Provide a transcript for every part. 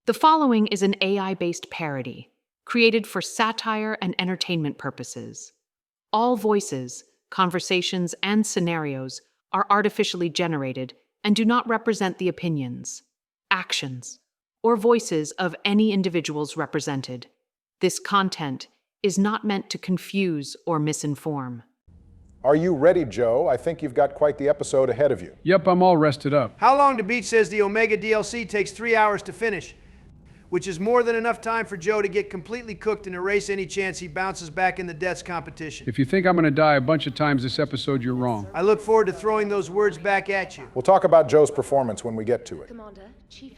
The following is an AI-based parody, created for satire and entertainment purposes. All voices, conversations, and scenarios are artificially generated and do not represent the opinions, actions, or voices of any individuals represented. This content is not meant to confuse or misinform. Are you ready, Joe? I think you've got quite the episode ahead of you. Yep, I'm all rested up. How Long to Beat says the Omega DLC takes 3 hours to finish, which is more than enough time for Joe to get completely cooked and erase any chance he bounces back in the deaths competition. If you think I'm going to die a bunch of times this episode, you're wrong. I look forward to throwing those words back at you. We'll talk about Joe's performance when we get to it.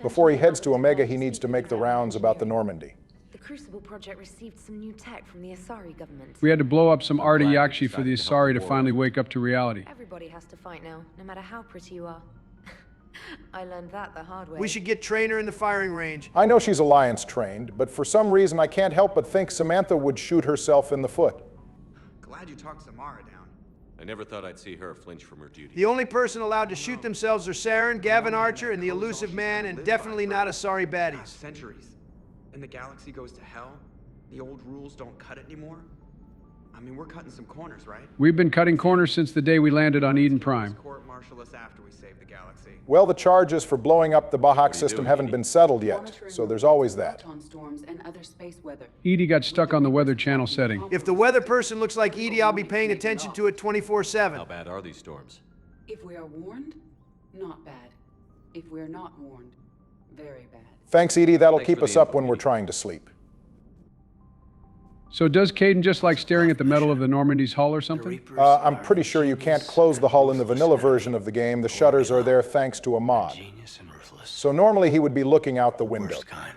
Before he heads to Omega, he needs to make the rounds about the Normandy. The Crucible project received some new tech from the Asari government. We had to blow up some Archangel for the Asari to finally wake up to reality. Everybody has to fight now, no matter how pretty you are. I learned that the hard way. We should get Trainer in the firing range. I know she's Alliance trained, but for some reason I can't help but think Samantha would shoot herself in the foot. Glad you talked Samara down. I never thought I'd see her flinch from her duty. The only person allowed to shoot themselves are Saren, Gavin Archer, and the Elusive Man, and definitely not Asari baddies. Centuries. And the galaxy goes to hell? The old rules don't cut it anymore? I mean, we're cutting some corners, right? We've been cutting corners since the day we landed on Eden Prime. Court-martial us after we save the galaxy. Well, the charges for blowing up the Bahak system haven't been settled yet, so there's always that. Edie got stuck on the Weather Channel setting. If the weather person looks like Edie, I'll be paying attention to it 24/7. How bad are these storms? If we are warned, not bad. If we're not warned, very bad. Thanks, Edie. That'll keep us up when we're trying to sleep. So does Caden just like staring at the metal of the Normandy's hull or something? I'm pretty sure you can't close the hull in the vanilla version of the game. The shutters are there thanks to a mod. So normally he would be looking out the window. Worst kind.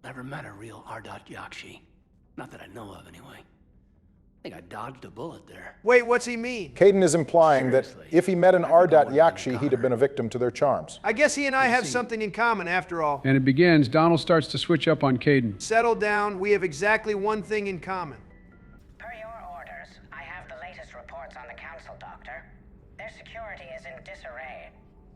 Never met a real Yakshi. Not that I know of, anyway. I think I dodged a bullet there. Wait, what's he mean? Caden is implying that if he met an Yakshi, he'd have been a victim to their charms. I guess he and I have something in common after all. And it begins. Donald starts to switch up on Caden. Settle down, we have exactly one thing in common. Per your orders, I have the latest reports on the Council, Doctor. Their security is in disarray,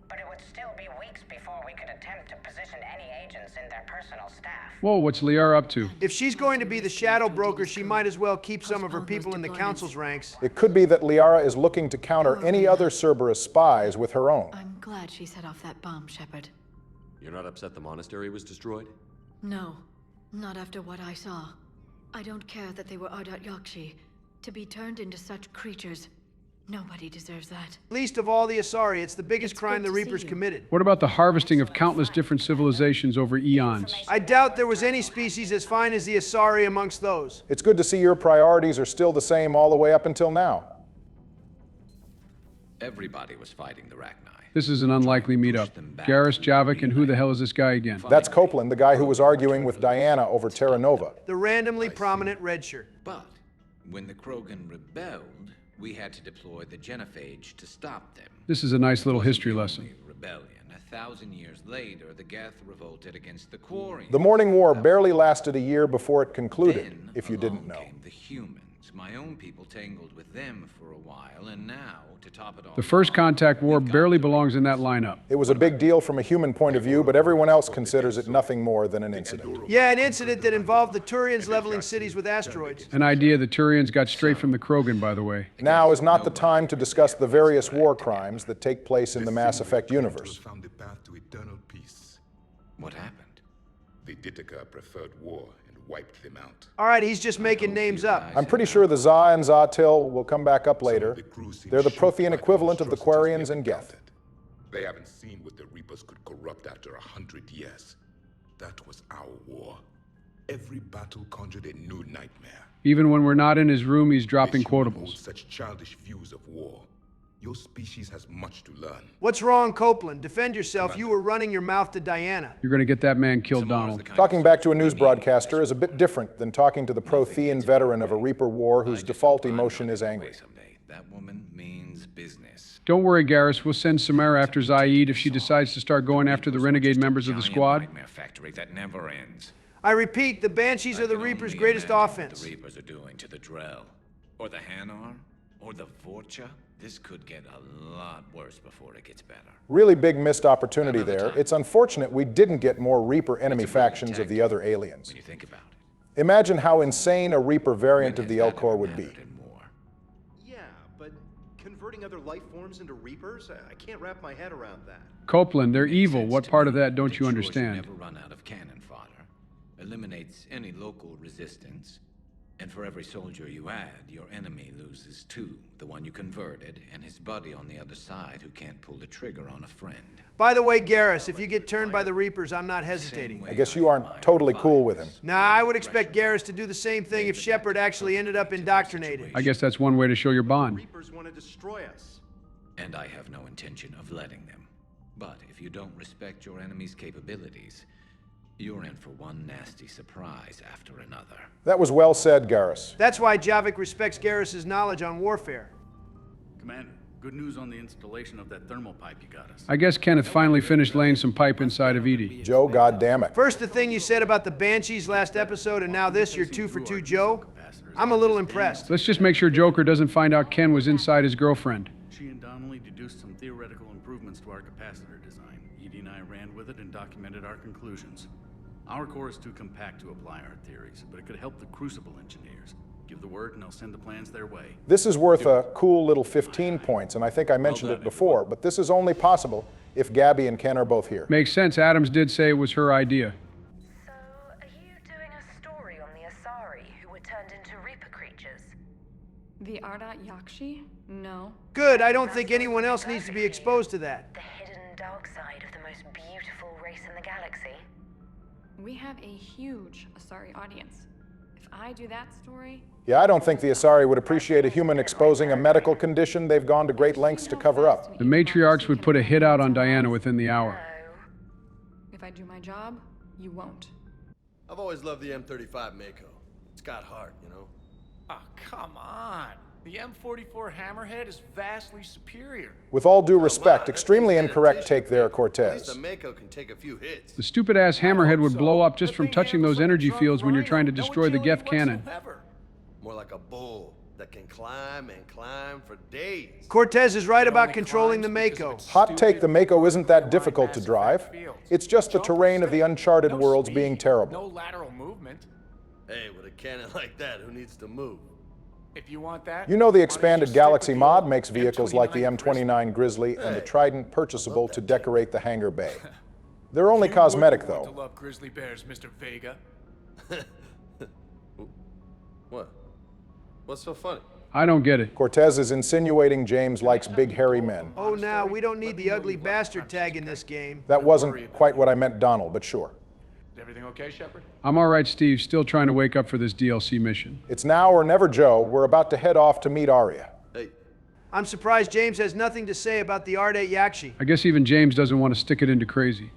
but it would still be weeks before we could attempt to position any agents in their personal staff. Whoa, what's Liara up to? If she's going to be the shadow broker, she might as well keep some of her people in the Council's ranks. It could be that Liara is looking to counter any other Cerberus spies with her own. I'm glad she set off that bomb, Shepard. You're not upset the monastery was destroyed? No, not after what I saw. I don't care that they were Yakshi. To be turned into such creatures, nobody deserves that. Least of all the Asari, it's the biggest crime the Reapers committed. What about the harvesting of countless different civilizations over eons? I doubt there was any species as fine as the Asari amongst those. It's good to see your priorities are still the same all the way up until now. Everybody was fighting the Rachni. This is an unlikely meetup. Garrus, Javik, and who the hell is this guy again? That's Copeland, the guy who was arguing with Diana over Terra Nova. The randomly prominent redshirt. But when the Krogan rebelled, we had to deploy the genophage to stop them. This is a nice little history lesson. Rebellion. 1,000 years later, the Geth revolted against the Quarians. The Morning War barely lasted a year before it concluded, if you didn't know. Came the humans. My own people tangled with them for a while, and now, to top it all, the First Contact War barely belongs in that lineup. It was a big deal from a human point of view, but everyone else considers it nothing more than an incident. Yeah, an incident that involved the Turians leveling cities with asteroids. An idea the Turians got straight from the Krogan, by the way. Now is not the time to discuss the various war crimes that take place in the Mass Effect universe. Found the path to eternal peace. What happened? The Ditaka preferred war and wiped them out. All right, he's just making names up. I'm pretty sure the Za and Zatil will come back up later. They're the Prothean equivalent of the Quarians and Geth. They haven't seen what the Reapers could corrupt after 100 years. That was our war. Every battle conjured a new nightmare. Even when we're not in his room, he's dropping quotables. Such childish views of war. Your species has much to learn. What's wrong, Copeland? Defend yourself. You were running your mouth to Diana. You're gonna get that man killed, Donald. Talking back to a news broadcaster is a bit different than talking to the Prothean veteran of a Reaper war whose default emotion is angry. That woman means business. Don't worry, Garrus. We'll send Samara after Zaid if she decides to start going after the renegade members of the squad. Nightmare factory that never ends. I repeat, the Banshees are the Reapers' greatest offense. The Reapers are doing to the Drell, or the Hanar, Or the Vorcha? This could get a lot worse before it gets better. Really big missed opportunity there. It's unfortunate we didn't get more Reaper enemy factions of the other aliens. When you think about it. Imagine how insane a Reaper variant of the Elcor would be. Yeah, but converting other life forms into Reapers? I can't wrap my head around that. Copeland, they're evil. What part of that don't you understand? Never run out of cannon fodder. Eliminates any local resistance. And for every soldier you add, your enemy loses two. The one you converted, and his buddy on the other side who can't pull the trigger on a friend. By the way, Garrus, if you get turned by the Reapers, I'm not hesitating. I guess you aren't totally cool with him. Nah, I would expect Garrus to do the same thing if Shepard actually ended up indoctrinated. I guess that's one way to show your bond. Reapers want to destroy us. And I have no intention of letting them. But if you don't respect your enemy's capabilities, you're in for one nasty surprise after another. That was well said, Garrus. That's why Javik respects Garrus's knowledge on warfare. Commander, good news on the installation of that thermal pipe you got us. I guess Kenneth finally finished laying some pipe inside of Edie. Joe, goddammit. First the thing you said about the Banshees last episode, and now this, you're 2 for 2, Joe. I'm a little impressed. Let's just make sure Joker doesn't find out Ken was inside his girlfriend. She and Donnelly deduced some theoretical improvements to our capacitor design. Edie and I ran with it and documented our conclusions. Our core is too compact to apply our theories, but it could help the Crucible engineers. Give the word and I'll send the plans their way. This is worth a cool little 15 points, and I think I mentioned it before, but this is only possible if Gabby and Ken are both here. Makes sense. Adams did say it was her idea. So, are you doing a story on the Asari who were turned into Reaper creatures? The Ardat-Yakshi? No. Good, I don't think anyone else needs to be exposed to that. The hidden dark side of the most beautiful race in the galaxy. We have a huge Asari audience. If I do that story... Yeah, I don't think the Asari would appreciate a human exposing a medical condition they've gone to great lengths to cover up. The matriarchs would put a hit out on Diana within the hour. If I do my job, you won't. I've always loved the M35 Mako. It's got heart, you know? Oh, come on. The M44 Hammerhead is vastly superior. With all due respect, extremely incorrect take there, Cortez. The Mako can take a few hits. The stupid-ass Hammerhead would blow up just from touching those energy fields when you're trying to destroy the Geth cannon. More like a bull that can climb and climb for days. Cortez is right about controlling the Mako. Hot take, the Mako isn't that difficult to drive. It's just the terrain of the uncharted worlds being terrible. No lateral movement. Hey, with a cannon like that, who needs to move? If you want that... You know the expanded Galaxy mod makes vehicles like the M29 Grizzly and the Trident purchasable to decorate the hangar bay. They're only cosmetic, though. To love grizzly bears, Mr. Vega. What? What's so funny? I don't get it. Cortez is insinuating James likes big hairy men. Oh, now, we don't need the ugly bastard tag in this game. That wasn't quite what I meant, Donald, but sure. Is everything okay, Shepard? I'm all right, Steve. Still trying to wake up for this DLC mission. It's now or never, Joe. We're about to head off to meet Arya. Hey. I'm surprised James has nothing to say about the Ardat-Yakshi. I guess even James doesn't want to stick it into crazy.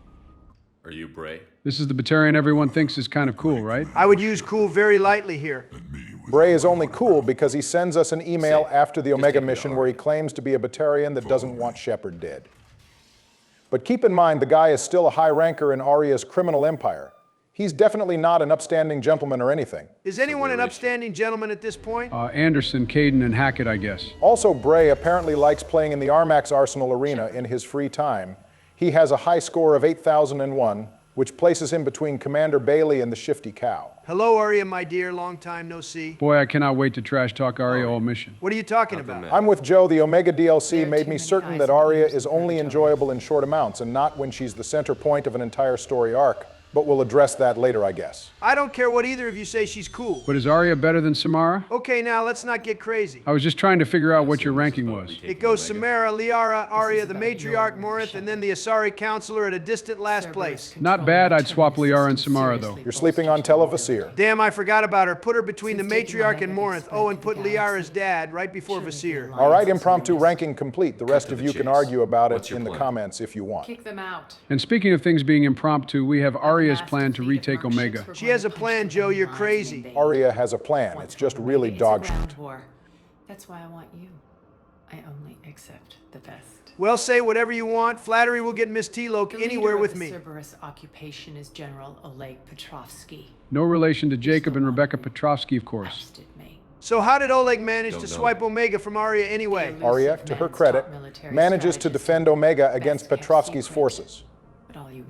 Are you Bray? This is the Batarian everyone thinks is kind of cool, right? I would use cool very lightly here. Bray is only cool because he sends us an email after the Omega mission where he claims to be a Batarian that doesn't want Shepard dead. But keep in mind, the guy is still a high ranker in Arya's criminal empire. He's definitely not an upstanding gentleman or anything. Is anyone an upstanding gentleman at this point? Anderson, Caden, and Hackett, I guess. Also, Bray apparently likes playing in the Armax Arsenal Arena in his free time. He has a high score of 8,001, which places him between Commander Bailey and the Shifty Cow. Hello, Arya, my dear. Long time no see. Boy, I cannot wait to trash talk Arya all mission. What are you talking about? I'm with Joe. The Omega DLC made me certain that Arya is only enjoyable in short amounts and not when she's the center point of an entire story arc. But we'll address that later, I guess. I don't care what either of you say, she's cool. But is Arya better than Samara? Okay, now, let's not get crazy. I was just trying to figure out what your ranking was. It goes Samara, Liara, Arya, the Matriarch, Morinth, and then the Asari Counselor at a distant last place. Not bad. I'd swap Liara and Samara, though. You're sleeping on Televasir. Damn, I forgot about her. Put her between the Matriarch and Morinth. Oh, and put Liara's dad right before Vasir. All right, impromptu ranking complete. The rest of you can argue about it in the comments if you want. Kick them out. And speaking of things being impromptu, we have Arya's plan to retake Omega. She has a plan, Joe. You're crazy. Arya has a plan. It's just really dog shit. That's why I want you. I only accept the best. Well, say whatever you want. Flattery will get Miss T-Loke anywhere with me. The Cerberus occupation is General Oleg Petrovsky. No relation to Jacob and Rebecca Petrovsky, of course. Ousted me. So how did Oleg manage to swipe Omega from Arya anyway? Arya, to her credit, manages to defend Omega against Quattrocchi's forces.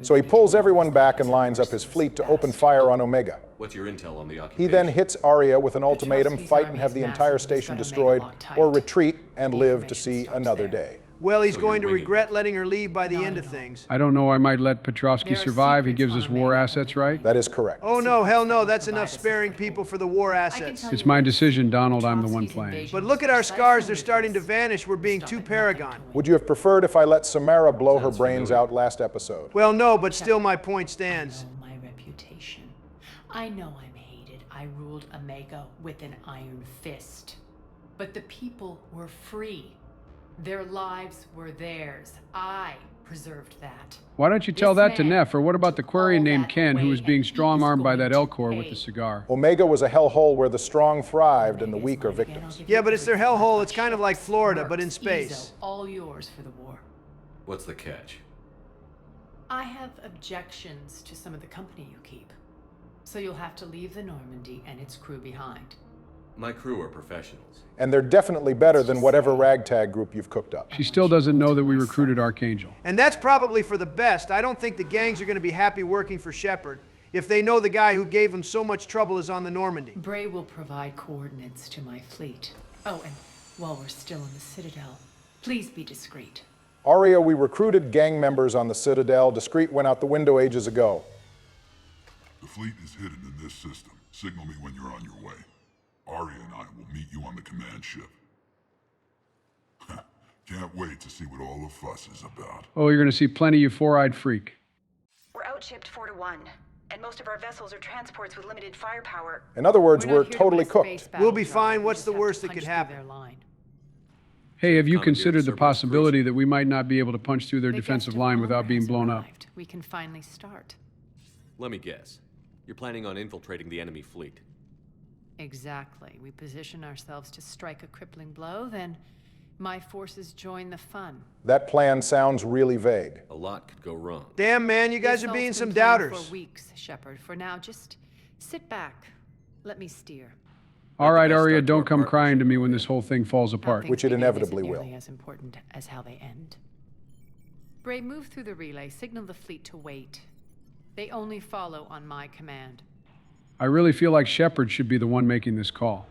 So he pulls everyone back and lines up his fleet to open fire on Omega. What's your intel on the occupation? He then hits Arya with an ultimatum: fight and have the entire station destroyed, or retreat and live to see another day. Well, he's going to regret letting her leave by the end of things. I don't know, I might let Quattrocchi survive. He gives us war assets, right? That is correct. Oh no, hell no, that's enough sparing people for the war assets. It's my decision, Donald. I'm the one playing. But look at our scars, they're starting to vanish. We're being too Paragon. Would you have preferred if I let Samara blow her brains out last episode? Well, no, but still my point stands. My reputation. I know I'm hated. I ruled Omega with an iron fist. But the people were free. Their lives were theirs. I preserved that. Why don't you tell that to Neff? Or what about the Quarian named Ken who was being strong-armed by that Elcor with the cigar? Omega was a hellhole where the strong thrived and the weak are victims. Yeah, but it's their hellhole. It's kind of like Florida, but in space. All yours for the war. What's the catch? I have objections to some of the company you keep. So you'll have to leave the Normandy and its crew behind. My crew are professionals. And they're definitely better than whatever ragtag group you've cooked up. She still doesn't know that we recruited Archangel. And that's probably for the best. I don't think the gangs are going to be happy working for Shepard if they know the guy who gave them so much trouble is on the Normandy. Bray will provide coordinates to my fleet. Oh, and while we're still in the Citadel, please be discreet. Arya, we recruited gang members on the Citadel. Discreet went out the window ages ago. The fleet is hidden in this system. Signal me when you're on your way. Arya and I will meet you on the command ship. Can't wait to see what all the fuss is about. Oh, you're going to see plenty, you four-eyed freak. We're outshipped 4-1, and most of our vessels are transports with limited firepower. In other words, we're totally cooked. We'll be fine. What's the worst that could happen? Hey, have you considered the possibility that we might not be able to punch through their defensive line without being blown up? We can finally start. Let me guess. You're planning on infiltrating the enemy fleet. Exactly. We position ourselves to strike a crippling blow, then my forces join the fun. That plan sounds really vague. A lot could go wrong. Damn, man, you guys are being some doubters. For weeks, Shepard. For now, just sit back. Let me steer. All right, Arya, don't come crying to me when this whole thing falls apart. Which it inevitably will. As important as how they end. Bray, move through the relay. Signal the fleet to wait. They only follow on my command. I really feel like Shepard should be the one making this call.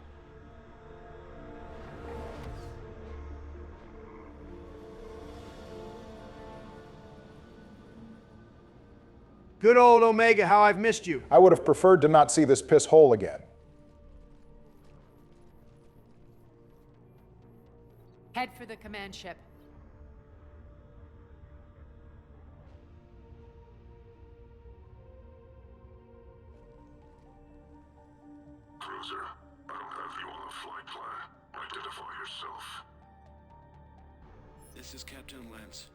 Good old Omega, how I've missed you. I would have preferred to not see this piss hole again. Head for the command ship. Cruiser, I don't have you on the flight plan. Identify yourself. This is Captain Lance.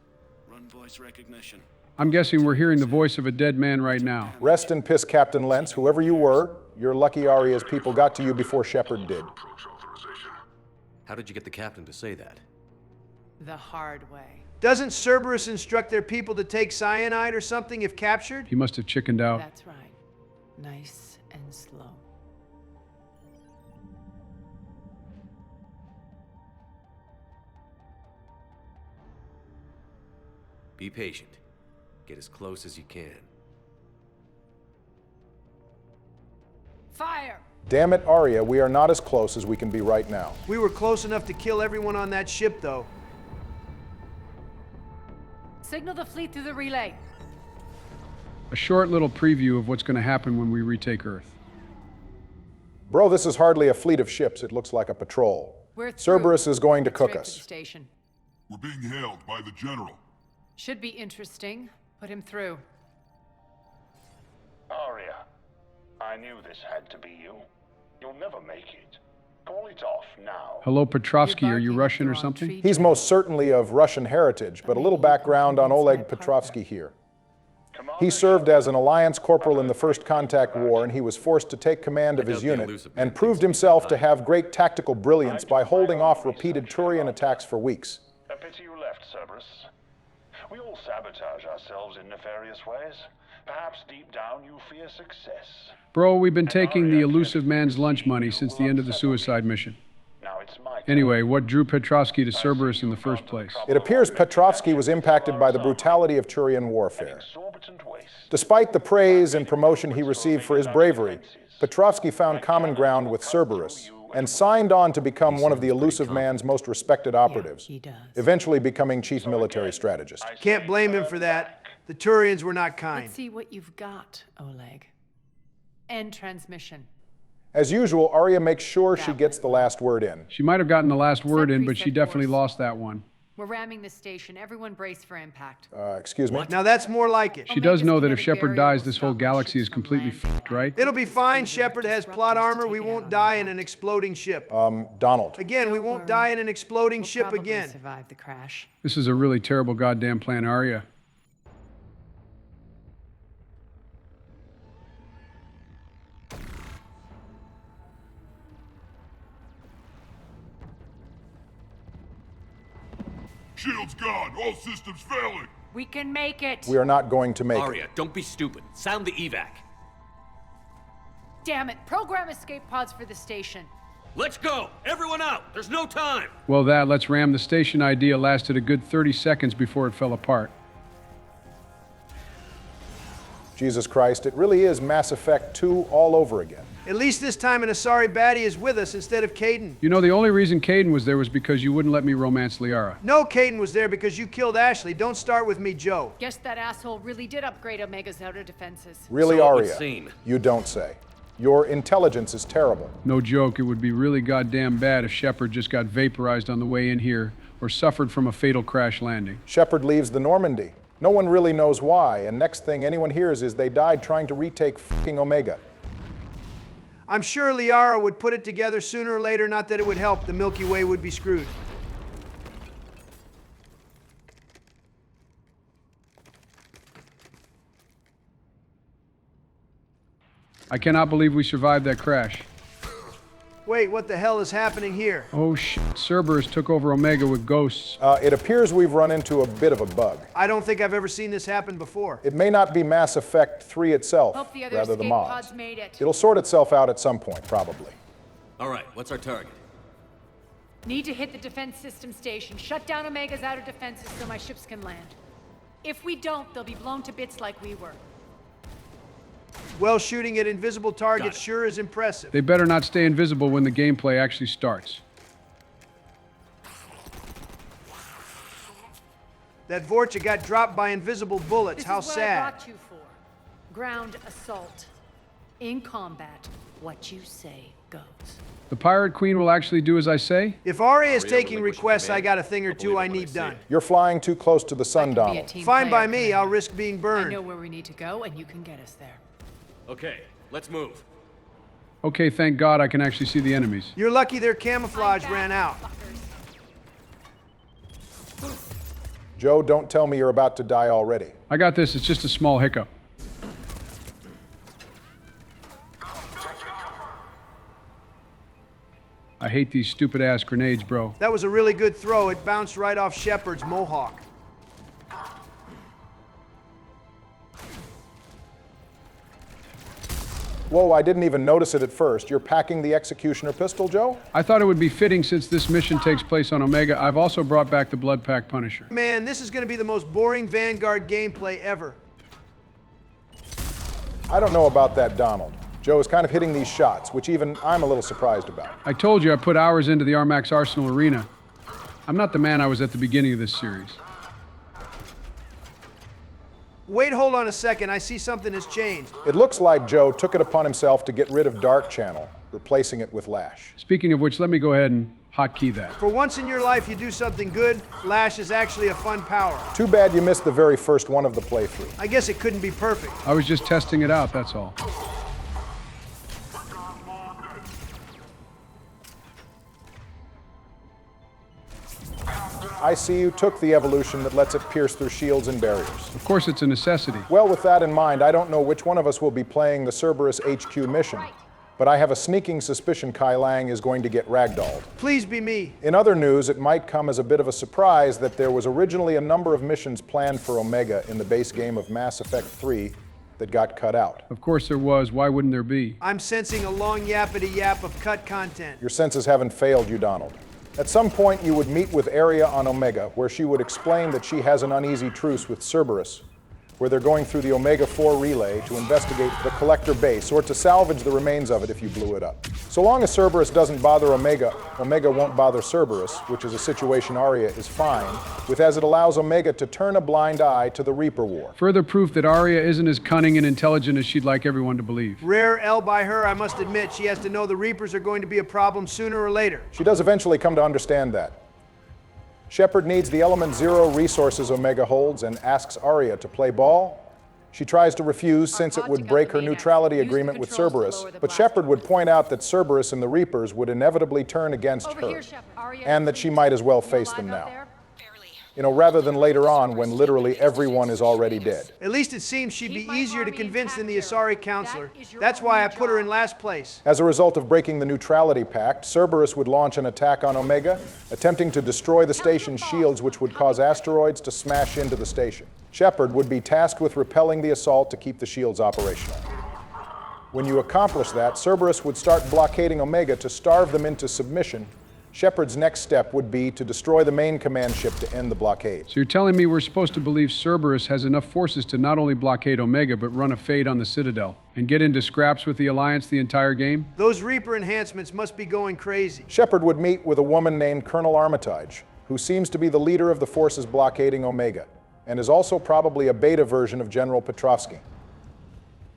Run voice recognition. I'm guessing we're hearing the voice of a dead man right now. Rest in piss, Captain Lentz. Whoever you were, you're lucky Arya's people got to you before Shepard did. How did you get the captain to say that? The hard way. Doesn't Cerberus instruct their people to take cyanide or something if captured? He must have chickened out. That's right. Nice and slow. Be patient. Get as close as you can. Fire! Damn it, Arya, we are not as close as we can be right now. We were close enough to kill everyone on that ship, though. Signal the fleet through the relay. A short little preview of what's going to happen when we retake Earth. Bro, this is hardly a fleet of ships. It looks like a patrol. Cerberus is going to cook us. Station. We're being hailed by the General. Should be interesting. Put him through. Arya, I knew this had to be you. You'll never make it. Call it off now. Hello, Petrovsky. Are you Russian or something? He's most certainly of Russian heritage, but a little background on Oleg Petrovsky here. He served as an Alliance corporal in the First Contact War, and he was forced to take command of his unit and proved himself to have great tactical brilliance by holding off repeated Turian attacks for weeks. A pity you left, Cerberus. We all sabotage ourselves in nefarious ways. Perhaps deep down you fear success. Bro, we've been taking the elusive man's lunch money since the end of the suicide mission. Now it's my Anyway, what drew Quattrocchi to Cerberus in the first place? It appears Quattrocchi was impacted by the brutality of Turian warfare. Despite the praise and promotion he received for his bravery, Quattrocchi found common ground with Cerberus and signed on to become one of the elusive man's most respected operatives, eventually becoming chief military strategist. Can't blame him for that. The Turians were not kind. Let's see what you've got, Oleg. End transmission. As usual, Arya makes sure she gets the last word in. She might have gotten the last word in, but she definitely lost that one. We're ramming the station. Everyone brace for impact. Excuse me? Now that's more like it. She does know that if Shepard dies, this whole galaxy is completely f***ed, right? It'll be fine. Shepard has plot armor. We won't die in an exploding ship. Donald. Again, we won't die in an exploding ship again. Survive the crash. This is a really terrible goddamn plan, Arya. Shield's gone. All systems failing. We can make it. We are not going to make Arya, it. don't be stupid. Sound the evac. Damn it. Program escape pods for the station. Let's go! Everyone out! There's no time! Well, that let's ram the station idea lasted a good 30 seconds before it fell apart. Jesus Christ, it really is Mass Effect 2 all over again. At least this time an Asari baddie is with us instead of Caden. You know, the only reason Caden was there was because you wouldn't let me romance Liara. No, Caden was there because you killed Ashley. Don't start with me, Joe. Guess that asshole really did upgrade Omega's outer defenses. Really, So it would Arya? seem. You don't say. Your intelligence is terrible. No joke, it would be really goddamn bad if Shepard just got vaporized on the way in here or suffered from a fatal crash landing. Shepard leaves the Normandy. No one really knows why, and next thing anyone hears is they died trying to retake fucking Omega. I'm sure Liara would put it together sooner or later, not that it would help. The Milky Way would be screwed. I cannot believe we survived that crash. Wait, what the hell is happening here? Oh shit, Cerberus took over Omega with ghosts. It appears we've run into a bit of a bug. I don't think I've ever seen this happen before. It may not be Mass Effect 3 itself, Hope the other rather the escape mods. pods made it. It'll sort itself out at some point, probably. All right, what's our target? Need to hit the defense system station. Shut down Omega's outer defenses so my ships can land. If we don't, they'll be blown to bits like we were. Well, shooting at invisible targets sure is impressive. They better not stay invisible when the gameplay actually starts. That Vorcha got dropped by invisible bullets. How This is what I sad. brought you for. Ground assault. In combat, what you say goes. The Pirate Queen will actually do as I say? If Arya is taking requests, I got a thing or two I need done. You're flying too close to the sun, Be a Donald. team Fine by player, me. Commander. I'll risk being I burned. know where we need to go, and you can get us there. Okay, let's move. Okay, thank God I can actually see the enemies. You're lucky their camouflage ran out. Joe, don't tell me you're about to die already. I got this, it's just a small hiccup. I hate these stupid ass grenades, bro. That was a really good throw. It bounced right off Shepard's mohawk. Whoa, I didn't even notice it at first. You're packing the Executioner pistol, Joe? I thought it would be fitting since this mission takes place on Omega. I've also brought back the Blood Pack Punisher. Man, this is going to be the most boring Vanguard gameplay ever. I don't know about that, Donald. Joe is kind of hitting these shots, which even I'm a little surprised about. I told you I put hours into the Armax Arsenal Arena. I'm not the man I was at the beginning of this series. Wait, hold on a second. I see something has changed. It looks like Joe took it upon himself to get rid of Dark Channel, replacing it with Lash. Speaking of which, let me go ahead and hotkey that. For once in your life, you do something good. Lash is actually a fun power. Too bad you missed the very first one of the playthrough. I guess it couldn't be perfect. I was just testing it out, that's all. I see you took the evolution that lets it pierce through shields and barriers. Of course it's a necessity. Well, with that in mind, I don't know which one of us will be playing the Cerberus HQ mission, but I have a sneaking suspicion Kai Lang is going to get ragdolled. Please be me. In other news, it might come as a bit of a surprise that there was originally a number of missions planned for Omega in the base game of Mass Effect 3 that got cut out. Of course there was. Why wouldn't there be? I'm sensing a long yappity yap of cut content. Your senses haven't failed you, Donald. At some point, you would meet with Aria on Omega, where she would explain that she has an uneasy truce with Cerberus, where they're going through the Omega-4 relay to investigate the collector base, or to salvage the remains of it if you blew it up. So long as Cerberus doesn't bother Omega, Omega won't bother Cerberus, which is a situation Aria is fine with, as it allows Omega to turn a blind eye to the Reaper War. Further proof that Aria isn't as cunning and intelligent as she'd like everyone to believe. Rare L by her, I must admit. She has to know the Reapers are going to be a problem sooner or later. She does eventually come to understand that. Shepard needs the Element Zero resources Omega holds and asks Aria to play ball. She tries to refuse since it would break her neutrality agreement with Cerberus, but Shepard would point out that Cerberus and the Reapers would inevitably turn against her, and that she might as well face them now. You know, rather than later on when literally everyone is already dead. At least it seems she'd be easier to convince than the Asari counselor. That's why I put her in last place. As a result of breaking the neutrality pact, Cerberus would launch an attack on Omega, attempting to destroy the station's shields, which would cause asteroids to smash into the station. Shepard would be tasked with repelling the assault to keep the shields operational. When you accomplish that, Cerberus would start blockading Omega to starve them into submission. Shepard's next step would be to destroy the main command ship to end the blockade. So you're telling me we're supposed to believe Cerberus has enough forces to not only blockade Omega, but run a fade on the Citadel and get into scraps with the Alliance the entire game? Those Reaper enhancements must be going crazy. Shepard would meet with a woman named Colonel Armitage, who seems to be the leader of the forces blockading Omega, and is also probably a beta version of General Petrovsky.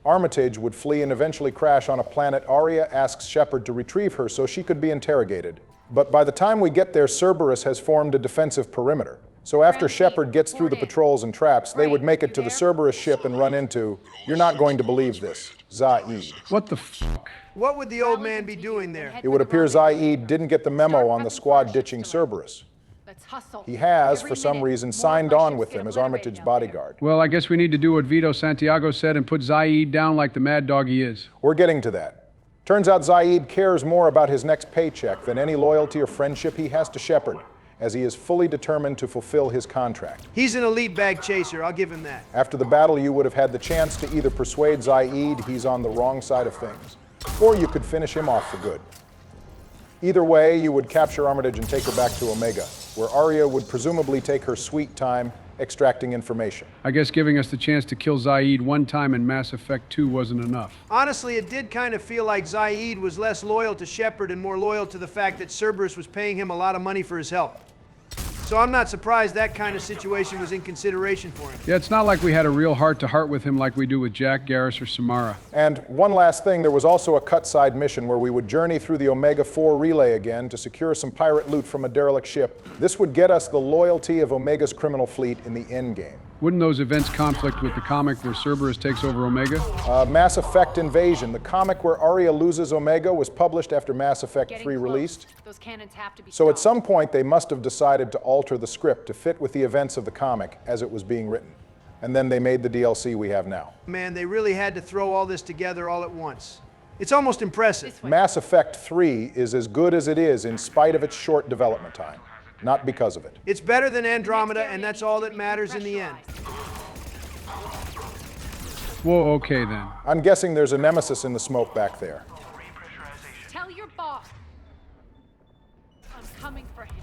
Armitage would flee and eventually crash on a planet. Aria asks Shepard to retrieve her so she could be interrogated. But by the time we get there, Cerberus has formed a defensive perimeter. So after Shepard gets through the patrols and traps, they would make it to the Cerberus ship and run into, you're not going to believe this, Zaid. What the fuck? What would the old man be doing there? It would appear Zaid didn't get the memo on the squad ditching Cerberus. He has, for some reason, signed on with them as Armitage's bodyguard. Well, I guess we need to do what Vito Santiago said and put Zaid down like the mad dog he is. We're getting to that. Turns out Zaid cares more about his next paycheck than any loyalty or friendship he has to Shepard, as he is fully determined to fulfill his contract. He's an elite bag chaser, I'll give him that. After the battle, you would have had the chance to either persuade Zaid he's on the wrong side of things, or you could finish him off for good. Either way, you would capture Armitage and take her back to Omega, where Aria would presumably take her sweet time extracting information. I guess giving us the chance to kill Zaid one time in Mass Effect 2 wasn't enough. Honestly, it did kind of feel like Zaid was less loyal to Shepard and more loyal to the fact that Cerberus was paying him a lot of money for his help. So I'm not surprised that kind of situation was in consideration for him. Yeah, it's not like we had a real heart-to-heart with him like we do with Jack, Garrus, or Samara. And one last thing, there was also a cut-side mission where we would journey through the Omega-4 relay again to secure some pirate loot from a derelict ship. This would get us the loyalty of Omega's criminal fleet in the endgame. Wouldn't those events conflict with the comic where Cerberus takes over Omega? Mass Effect Invasion. The comic where Aria loses Omega was published after Mass Effect 3 released. Those cannons have to be So at some point they must have decided to alter the script to fit with the events of the comic as it was being written. And then they made the DLC we have now. Man, they really had to throw all this together all at once. It's almost impressive. Mass Effect 3 is as good as it is in spite of its short development time. Not because of it. It's better than Andromeda, and that's all that matters in the end. Whoa, okay then. I'm guessing there's a nemesis in the smoke back there. Tell your boss. I'm coming for him.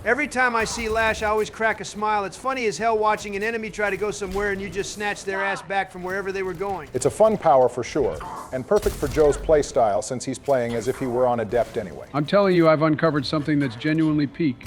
Every time I see Lash, I always crack a smile. It's funny as hell watching an enemy try to go somewhere and you just snatch their ass back from wherever they were going. It's a fun power for sure, and perfect for Joe's playstyle since he's playing as if he were on Adept anyway. I'm telling you, I've uncovered something that's genuinely peak.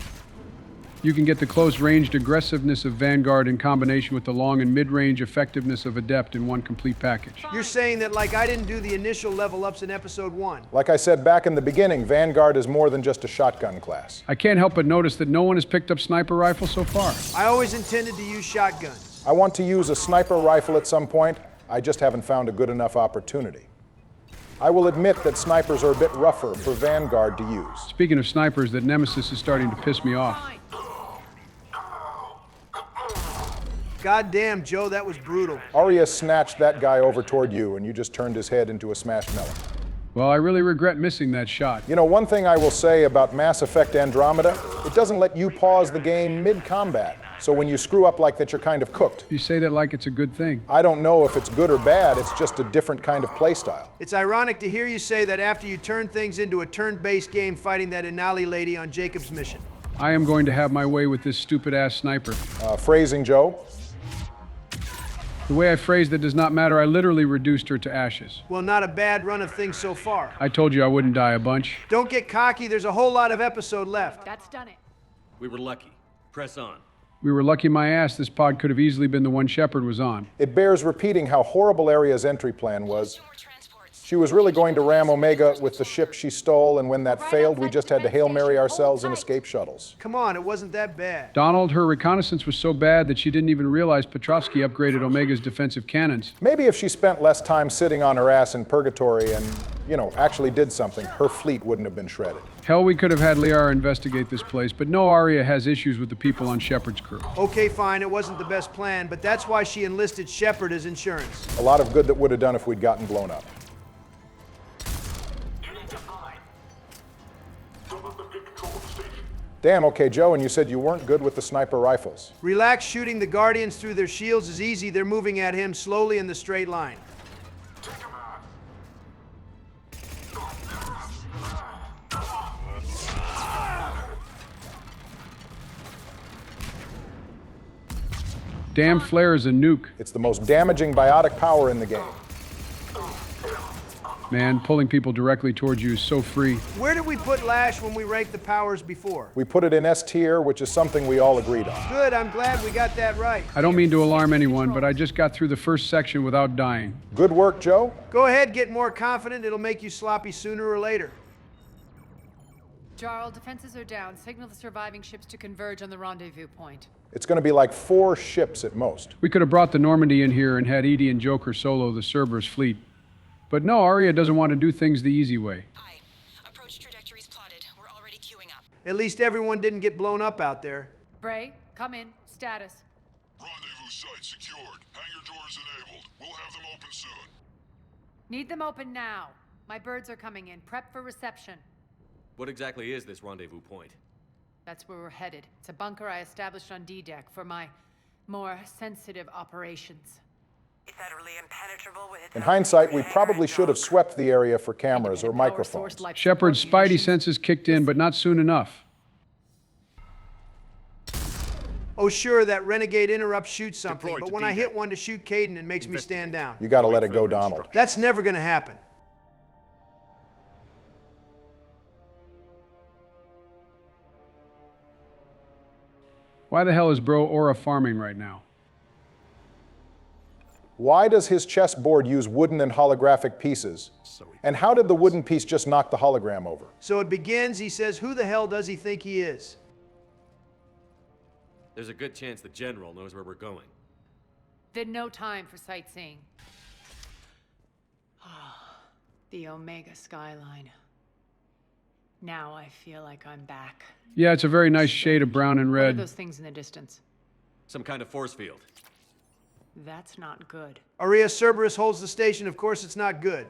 You can get the close-ranged aggressiveness of Vanguard in combination with the long and mid-range effectiveness of Adept in one complete package. You're saying that like I didn't do the initial level ups in episode 1. Like I said back in the beginning, Vanguard is more than just a shotgun class. I can't help but notice that no one has picked up sniper rifles so far. I always intended to use shotguns. I want to use a sniper rifle at some point. I just haven't found a good enough opportunity. I will admit that snipers are a bit rougher for Vanguard to use. Speaking of snipers, that Nemesis is starting to piss me off. God damn, Joe, that was brutal. Aria snatched that guy over toward you, and you just turned his head into a smashed melon. Well, I really regret missing that shot. You know, one thing I will say about Mass Effect Andromeda, it doesn't let you pause the game mid-combat. So when you screw up like that, you're kind of cooked. You say that like it's a good thing. I don't know if it's good or bad, it's just a different kind of playstyle. It's ironic to hear you say that after you turn things into a turn-based game fighting that Inali lady on Jacob's mission. I am going to have my way with this stupid-ass sniper. Phrasing, Joe? The way I phrased it does not matter. I literally reduced her to ashes. Well, not a bad run of things so far. I told you I wouldn't die a bunch. Don't get cocky. There's a whole lot of episode left. That's done it. We were lucky. Press on. We were lucky my ass. This pod could have easily been the one Shepard was on. It bears repeating how horrible Aria's entry plan was. She was really going to ram Omega with the ship she stole, and when that failed, we just had to Hail Mary ourselves in escape shuttles. Come on, it wasn't that bad. Donald, her reconnaissance was so bad that she didn't even realize Quattrocchi upgraded Omega's defensive cannons. Maybe if she spent less time sitting on her ass in purgatory and, you know, actually did something, her fleet wouldn't have been shredded. Hell, we could have had Liara investigate this place, but no, Aria has issues with the people on Shepard's crew. Okay, fine, it wasn't the best plan, but that's why she enlisted Shepard as insurance. A lot of good that would have done if we'd gotten blown up. Damn, okay, Joe, and you said you weren't good with the sniper rifles. Relax, shooting the Guardians through their shields is easy. They're moving at him slowly in the straight line. Damn flare is a nuke. It's the most damaging biotic power in the game. Man, pulling people directly towards you is so free. Where did we put Lash when we ranked the powers before? We put it in S tier, which is something we all agreed on. Good, I'm glad we got that right. I don't mean to alarm anyone, but I just got through the first section without dying. Good work, Joe. Go ahead, get more confident. It'll make you sloppy sooner or later. Jarl, defenses are down. Signal the surviving ships to converge on the rendezvous point. It's going to be like 4 ships at most. We could have brought the Normandy in here and had Edie and Joker solo the Cerberus fleet. But no, Aria doesn't want to do things the easy way. Aye. Approach trajectories plotted. We're already queuing up. At least everyone didn't get blown up out there. Bray, come in. Status. Rendezvous site secured. Hangar doors enabled. We'll have them open soon. Need them open now. My birds are coming in. Prep for reception. What exactly is this rendezvous point? That's where we're headed. It's a bunker I established on D-Deck for my more sensitive operations. Is that really impenetrable with its In hindsight, we probably should have swept the area for cameras or microphones. Shepard's spidey senses kicked in, but not soon enough. Oh sure, that renegade interrupt shoots something, but when I hit one to shoot Caden, it makes me stand down. You gotta let it go, Donald. That's never gonna happen. Why the hell is Bro Aura farming right now? Why does his chessboard use wooden and holographic pieces? And how did the wooden piece just knock the hologram over? So it begins, he says, who the hell does he think he is? There's a good chance the General knows where we're going. Then no time for sightseeing. The Omega skyline. Now I feel like I'm back. Yeah, it's a very nice shade of brown and What are red. those things in the distance? Some kind of force field. That's not good. Aria Cerberus holds the station. Of course it's not good.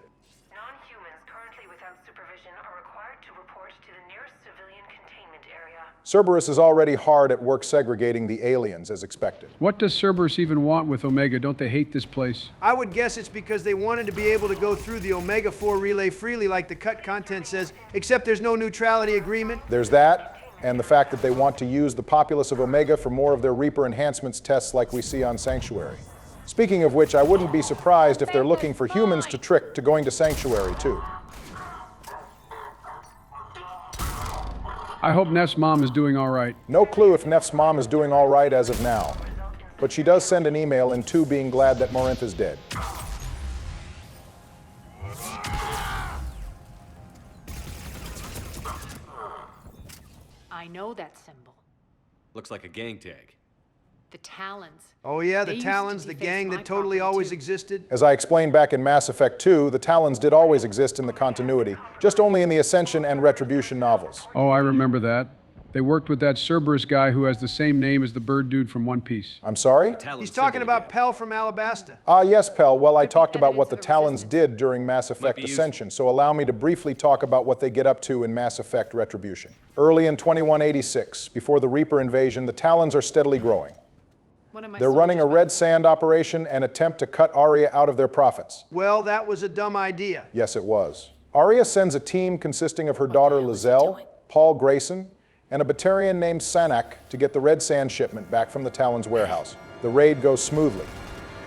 Non-humans currently without supervision are required to report to the nearest civilian containment area. Cerberus is already hard at work segregating the aliens, as expected. What does Cerberus even want with Omega? Don't they hate this place? I would guess it's because they wanted to be able to go through the Omega-4 relay freely like the cut content says, except there's no neutrality agreement. There's that, and the fact that they want to use the populace of Omega for more of their Reaper enhancements tests like we see on Sanctuary. Speaking of which, I wouldn't be surprised if they're looking for humans to trick to going to Sanctuary, too. I hope Neff's mom is doing all right. No clue if Neff's mom is doing all right as of now. But she does send an email, and 2 being glad that Morinth is dead. I know that symbol. Looks like a gang tag. The Talons. Oh yeah, They the used to Talons, the deface gang my that totally property, always too. existed. As I explained back in Mass Effect 2, the Talons did always exist in the continuity, just only in the Ascension and Retribution novels. Oh, I remember that. They worked with that Cerberus guy who has the same name as the bird dude from One Piece. I'm sorry? He's talking about Pell from Alabasta. Yes, Pell. Well, I talked about what the Talons did during Mass Effect Ascension, so allow me to briefly talk about what they get up to in Mass Effect Retribution. Early in 2186, before the Reaper invasion, the Talons are steadily growing. They're running a Red Sand operation and attempt to cut Aria out of their profits. Well, that was a dumb idea. Yes, it was. Aria sends a team consisting of her daughter Lizelle, Paul Grayson, and a Batarian named Sanak to get the Red Sand shipment back from the Talons' warehouse. The raid goes smoothly.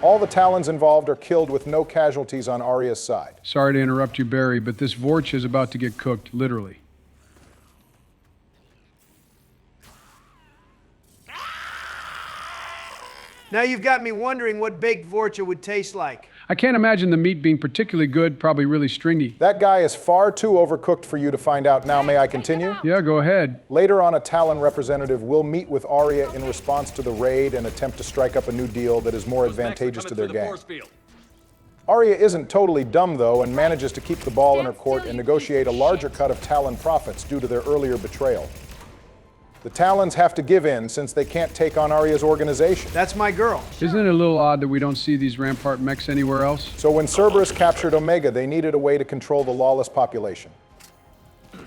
All the Talons involved are killed with no casualties on Aria's side. Sorry to interrupt you, Barry, but this Vorch is about to get cooked, literally. Now you've got me wondering what baked Vorcha would taste like. I can't imagine the meat being particularly good, probably really stringy. That guy is far too overcooked for you to find out now. May I continue? Yeah, go ahead. Later on, a Talon representative will meet with Aria in response to the raid and attempt to strike up a new deal that is more advantageous to their gang. Aria isn't totally dumb, though, and manages to keep the ball in her court and negotiate a larger cut of Talon profits due to their earlier betrayal. The Talons have to give in since they can't take on Aria's organization. That's my girl. Isn't it a little odd that we don't see these Rampart mechs anywhere else? So when Cerberus captured Omega, they needed a way to control the lawless population.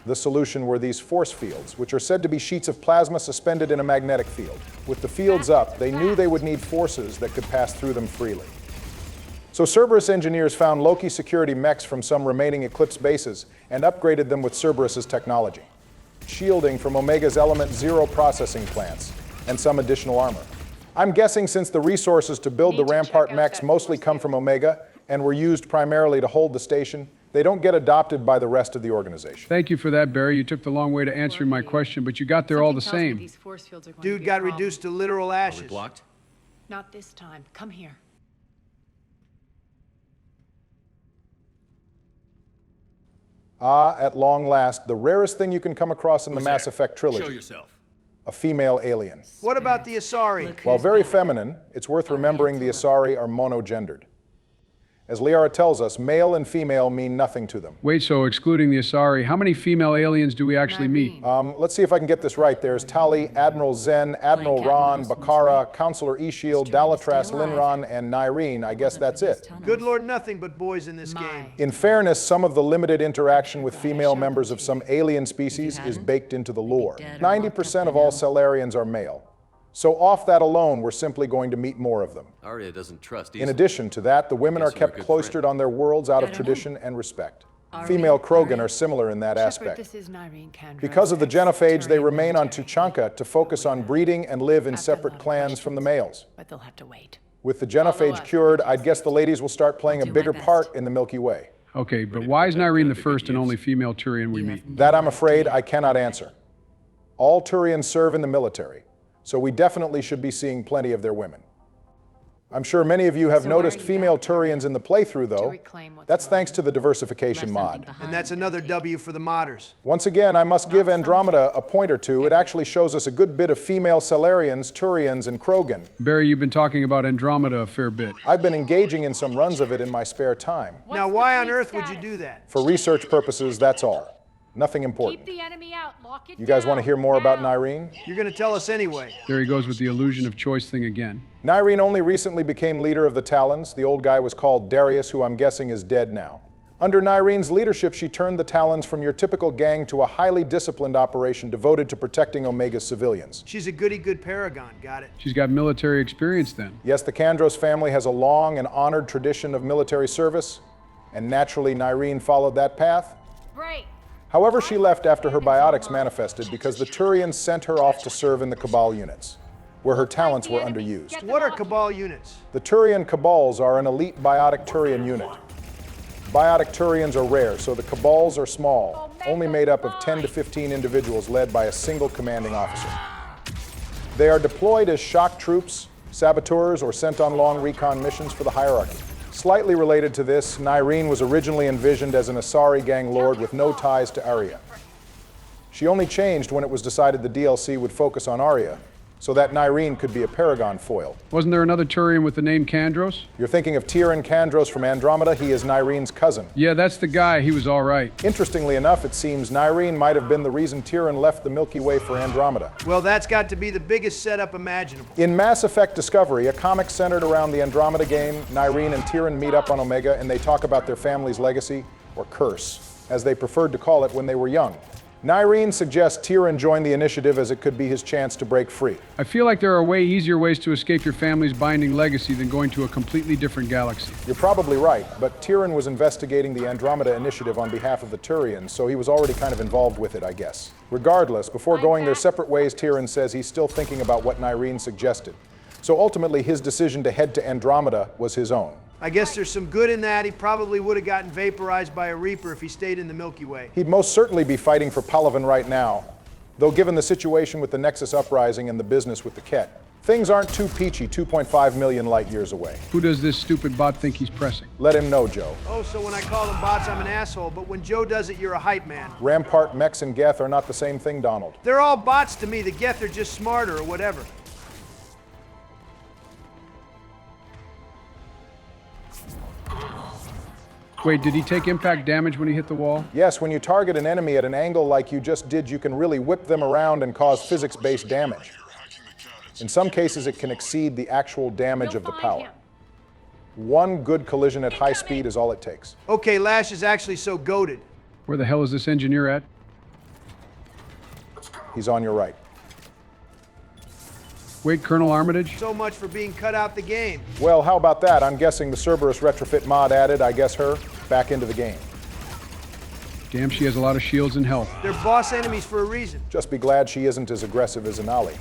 The solution were these force fields, which are said to be sheets of plasma suspended in a magnetic field. With the fields up, they knew they would need forces that could pass through them freely. So Cerberus engineers found Loki security mechs from some remaining Eclipse bases and upgraded them with Cerberus's technology. Shielding from Omega's Element Zero processing plants, and some additional armor. I'm guessing since the resources to build the Rampart mechs mostly come from Omega and were used primarily to hold the station, they don't get adopted by the rest of the organization. Thank you for that, Barry. You took the long way to answering my question, but you got there all the same. Dude got reduced to literal ashes. Are we blocked? Not this time. Come here. At long last, the rarest thing you can come across in the Mass Effect trilogy. Show yourself. A female alien. What about the Asari? While very feminine, it's worth remembering the Asari are monogendered. As Liara tells us, male and female mean nothing to them. Wait, so excluding the Asari, how many female aliens do we actually meet? Let's see if I can get this right. There's Tali, Admiral Zen, Admiral Ron, Bakara, Counselor Ishield, Dalatras, Linron, and Nyreen. I guess that's it. Good Lord, nothing but boys in this game. In fairness, some of the limited interaction with female members of some alien species is baked into the lore. 90% of all Salarians are male. So off that alone, we're simply going to meet more of them. Aria doesn't trust easily. In addition to that, the women are kept cloistered on their worlds out of tradition and respect. Female Krogan are similar in that aspect. Because of the genophage, they remain on Tuchanka to focus on breeding and live in separate clans from the males. But they'll have to wait. With the genophage cured, I'd guess the ladies will start playing a bigger part in the Milky Way. Okay, but why is Nyreen the first and only female Turian we meet? That, I'm afraid, I cannot answer. All Turians serve in the military, so we definitely should be seeing plenty of their women. I'm sure many of you have noticed female Turians in the playthrough, though. That's thanks to the diversification mod. And that's another W for the modders. Once again, I must give Andromeda a point or two. It actually shows us a good bit of female Salarians, Turians, and Krogan. Barry, you've been talking about Andromeda a fair bit. I've been engaging in some runs of it in my spare time. Now, why on earth would you do that? For research purposes, that's all. Nothing important. Keep the enemy out. Lock it You guys down. want to hear more about Nyreen? You're going to tell us anyway. There he goes with the illusion of choice thing again. Nyreen only recently became leader of the Talons. The old guy was called Darius, who I'm guessing is dead now. Under Nyreen's leadership, she turned the Talons from your typical gang to a highly disciplined operation devoted to protecting Omega's civilians. She's a goody-good paragon, got it. She's got military experience then. Yes, the Kandros family has a long and honored tradition of military service, and naturally Nyreen followed that path. Right. However, she left after her biotics manifested because the Turians sent her off to serve in the Cabal units, where her talents were underused. What are Cabal units? The Turian Cabals are an elite biotic Turian unit. Biotic Turians are rare, so the Cabals are small, only made up of 10 to 15 individuals led by a single commanding officer. They are deployed as shock troops, saboteurs, or sent on long recon missions for the hierarchy. Slightly related to this, Nyreen was originally envisioned as an Asari gang lord with no ties to Aria. She only changed when it was decided the DLC would focus on Aria, so that Nyreen could be a Paragon foil. Wasn't there another Turian with the name Kandros? You're thinking of Tyrion Kandros from Andromeda. He is Nyreen's cousin. Yeah, that's the guy. He was all right. Interestingly enough, it seems Nyreen might have been the reason Tyrion left the Milky Way for Andromeda. Well, that's got to be the biggest setup imaginable. In Mass Effect Discovery, a comic centered around the Andromeda game, Nyreen and Tyrion meet up on Omega and they talk about their family's legacy, or curse, as they preferred to call it when they were young. Nyreen suggests Tyrion join the initiative as it could be his chance to break free. I feel like there are way easier ways to escape your family's binding legacy than going to a completely different galaxy. You're probably right, but Tyrion was investigating the Andromeda initiative on behalf of the Turians, so he was already kind of involved with it, I guess. Regardless, before going their separate ways, Tyrion says he's still thinking about what Nyreen suggested. So ultimately, his decision to head to Andromeda was his own. I guess there's some good in that. He probably would have gotten vaporized by a Reaper if he stayed in the Milky Way. He'd most certainly be fighting for Palaven right now, though given the situation with the Nexus Uprising and the business with the cait, things aren't too peachy 2.5 million light years away. Who does this stupid bot think he's pressing? Let him know, Joe. Oh, so when I call them bots, I'm an asshole, but when Joe does it, you're a hype man. Rampart, Mex, and Geth are not the same thing, Donald. They're all bots to me. The Geth are just smarter or whatever. Wait, did he take impact damage when he hit the wall? Yes, when you target an enemy at an angle like you just did, you can really whip them around and cause physics-based damage. In some cases, it can exceed the actual damage of the power. One good collision at high speed is all it takes. Okay, Lash is actually so goated. Where the hell is this engineer at? He's on your right. Wait, Colonel Armitage? So much for being cut out the game. Well, how about that? I'm guessing the Cerberus retrofit mod added, I guess her, back into the game. Damn, she has a lot of shields and health. They're boss enemies for a reason. Just be glad she isn't as aggressive as Anali.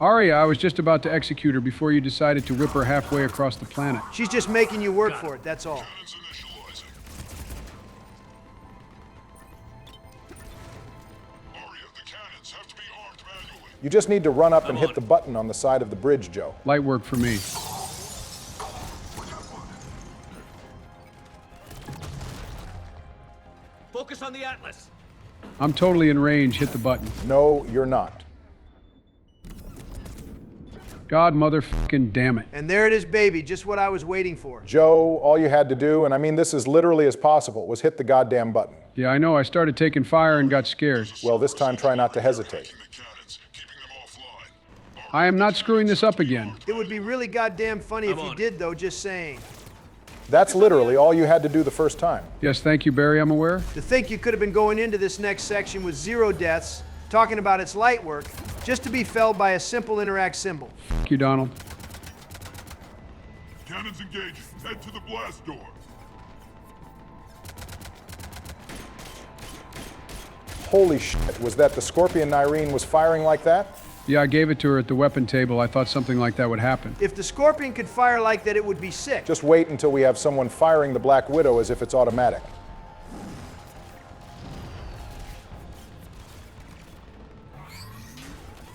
Arya, I was just about to execute her before you decided to whip her halfway across the planet. She's just making you work for it, that's all. You just need to run up and hit the button on the side of the bridge, Joe. Light work for me. Focus on the Atlas. I'm totally in range. Hit the button. No, you're not. God motherfucking damn it. And there it is, baby, just what I was waiting for. Joe, all you had to do, and I mean this as literally as possible, was hit the goddamn button. Yeah, I know. I started taking fire and got scared. Well, this time try not to hesitate. I am not screwing this up again. It would be really goddamn funny if you did, though, just saying. That's literally all you had to do the first time. Yes, thank you, Barry, I'm aware. To think you could have been going into this next section with 0 deaths, talking about its light work, just to be felled by a simple interact symbol. Thank you, Donald. Cannons engaging. Head to the blast door. Holy shit, was that the Scorpion Nyreen was firing like that? Yeah, I gave it to her at the weapon table. I thought something like that would happen. If the Scorpion could fire like that, it would be sick. Just wait until we have someone firing the Black Widow as if it's automatic.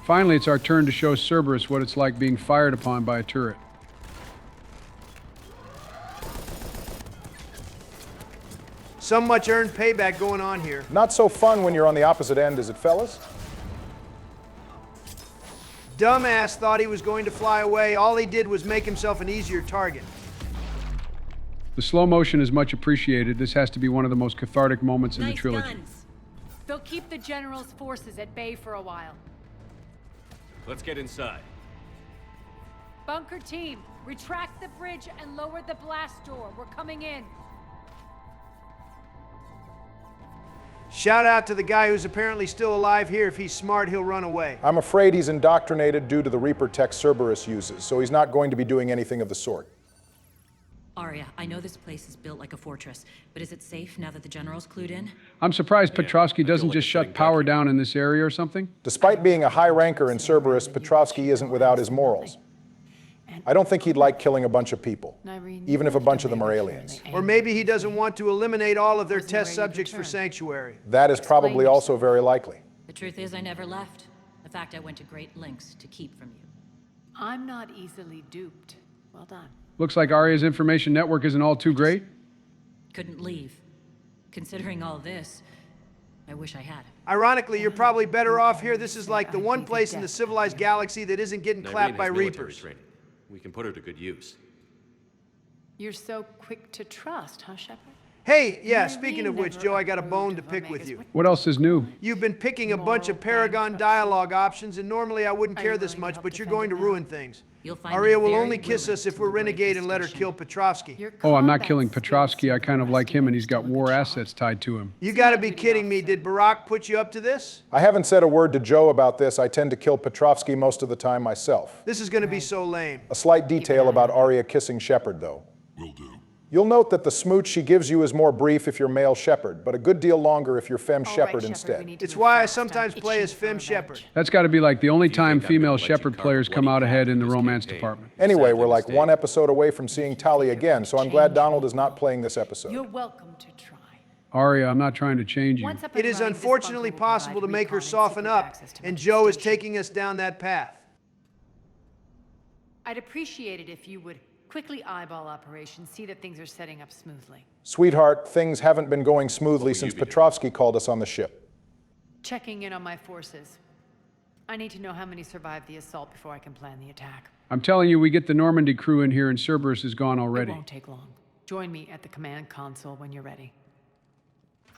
Finally, it's our turn to show Cerberus what it's like being fired upon by a turret. Some much earned payback going on here. Not so fun when you're on the opposite end, is it, fellas? Dumbass thought he was going to fly away. All he did was make himself an easier target. The slow motion is much appreciated. This has to be one of the most cathartic moments in the trilogy. Guns. They'll keep the General's forces at bay for a while. Let's get inside. Bunker team, retract the bridge and lower the blast door. We're coming in. Shout out to the guy who's apparently still alive here. If he's smart, he'll run away. I'm afraid he's indoctrinated due to the Reaper tech Cerberus uses, so he's not going to be doing anything of the sort. Arya, I know this place is built like a fortress, but is it safe now that the General's clued in? I'm surprised Quattrocchi doesn't just shut power down in this area or something. Despite being a high ranker in Cerberus, Quattrocchi isn't without his morals. I don't think he'd like killing a bunch of people, even if a bunch of them are aliens. Or maybe he doesn't want to eliminate all of their test subjects for Sanctuary. That is probably also very likely. The truth is I never left. In fact, I went to great lengths to keep from you. I'm not easily duped. Well done. Looks like Arya's information network isn't all too great. Couldn't leave. Considering all this, I wish I had. Ironically, you're probably better off here. This is like the one place in the civilized galaxy that isn't getting Irene clapped by has military Reapers. training. We can put her to good use. You're so quick to trust, huh, Shepard? Hey, yeah, speaking of which, Joe, I got a bone to pick with you. What else is new? You've been picking a bunch of Paragon dialogue options, and normally I wouldn't care this much, but you're going to ruin things. Arya will only kiss us if we're renegade and let her kill Quattrocchi. Oh, I'm not killing Quattrocchi. I kind of like him, and he's got war assets tied to him. You gotta be kidding me. Did Barack put you up to this? I haven't said a word to Joe about this. I tend to kill Quattrocchi most of the time myself. This is gonna be so lame. A slight detail about Arya kissing Shepard, though. Will do. You'll note that the smooch she gives you is more brief if you're male Shepard, but a good deal longer if you're femme Shepard instead. It's why I sometimes play as femme Shepard. That's got to be like the only time female Shepherd players come out ahead in the romance department. Anyway, we're like one episode away from seeing Tali again, so I'm glad Donald is not playing this episode. You're welcome to try. Arya, I'm not trying to change you. It is unfortunately possible to make her soften up, and Joe is taking us down that path. I'd appreciate it if you would quickly eyeball operations, see that things are setting up smoothly. Sweetheart, things haven't been going smoothly since Quattrocchi called us on the ship. Checking in on my forces. I need to know how many survived the assault before I can plan the attack. I'm telling you, we get the Normandy crew in here and Cerberus is gone already. It won't take long. Join me at the command console when you're ready.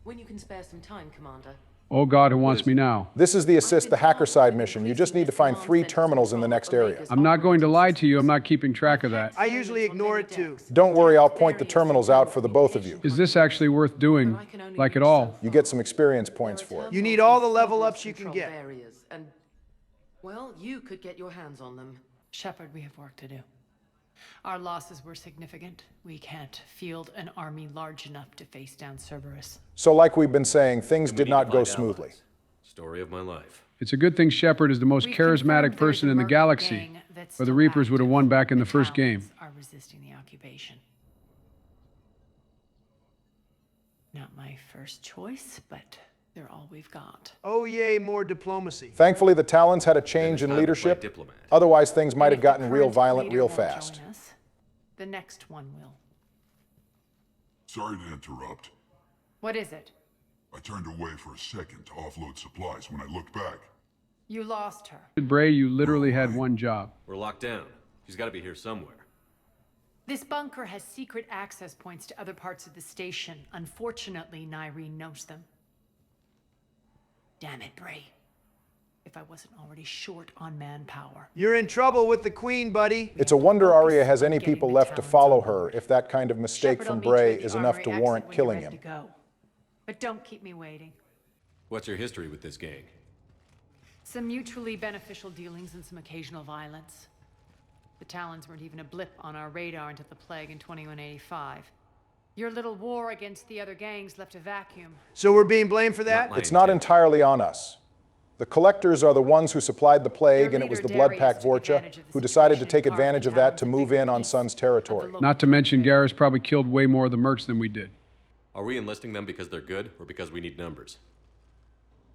When you can spare some time, Commander. Oh God, who wants me now? This is the Assist the Hacker Side mission. You just need to find 3 terminals in the next area. I'm not going to lie to you, I'm not keeping track of that. I usually ignore it too. Don't worry, I'll point the terminals out for the both of you. Is this actually worth doing? Like at all? You get some experience points for it. You need all the level ups you can get. And, well, you could get your hands on them. Shepard, we have work to do. Our losses were significant. We can't field an army large enough to face down Cerberus. So like we've been saying, things did not go smoothly. Story of my life. It's a good thing Shepard is the most charismatic person in the galaxy, or the Reapers would have won back in the first game. Are resisting the occupation. Not my first choice, but they're all we've got. Oh yay, more diplomacy. Thankfully, the Talons had a change in leadership. Otherwise, things might have gotten real violent real fast. The next one will. Sorry to interrupt. What is it? I turned away for a second to offload supplies. When I looked back, You lost her. Bray, you literally had one job. We're locked down. She's got to be here somewhere. This bunker has secret access points to other parts of the station. Unfortunately, Nyreen knows them. Damn it, Bray. If I wasn't already short on manpower. You're in trouble with the Queen, buddy. It's a wonder Arya has any people left to follow her if that kind of mistake from Bray is enough to warrant killing him. But don't keep me waiting. What's your history with this gang? Some mutually beneficial dealings and some occasional violence. The Talons weren't even a blip on our radar until the plague in 2185. Your little war against the other gangs left a vacuum. So we're being blamed for that? It's not entirely on us. The Collectors are the ones who supplied the plague, and it was the Blood Pack Vorcha who decided to take advantage of that to move in on Sun's territory. Not to mention, Garrus probably killed way more of the mercs than we did. Are we enlisting them because they're good, or because we need numbers?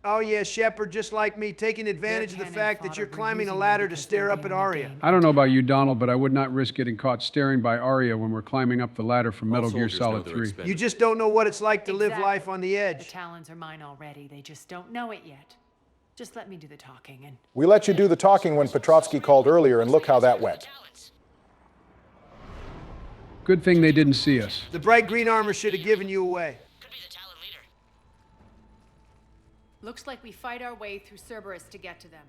Oh yeah, Shepard, just like me, taking advantage of the fact that you're climbing a ladder to stare up at Arya. I don't know about you, Donald, but I would not risk getting caught staring by Arya when we're climbing up the ladder from Metal Gear Solid 3. You just don't know what it's like to live life on the edge. The Talons are mine already. They just don't know it yet. Just let me do the talking and... We let you do the talking when Quattrocchi called earlier, and look how that went. Good thing they didn't see us. The bright green armor should have given you away. Looks like we fight our way through Cerberus to get to them.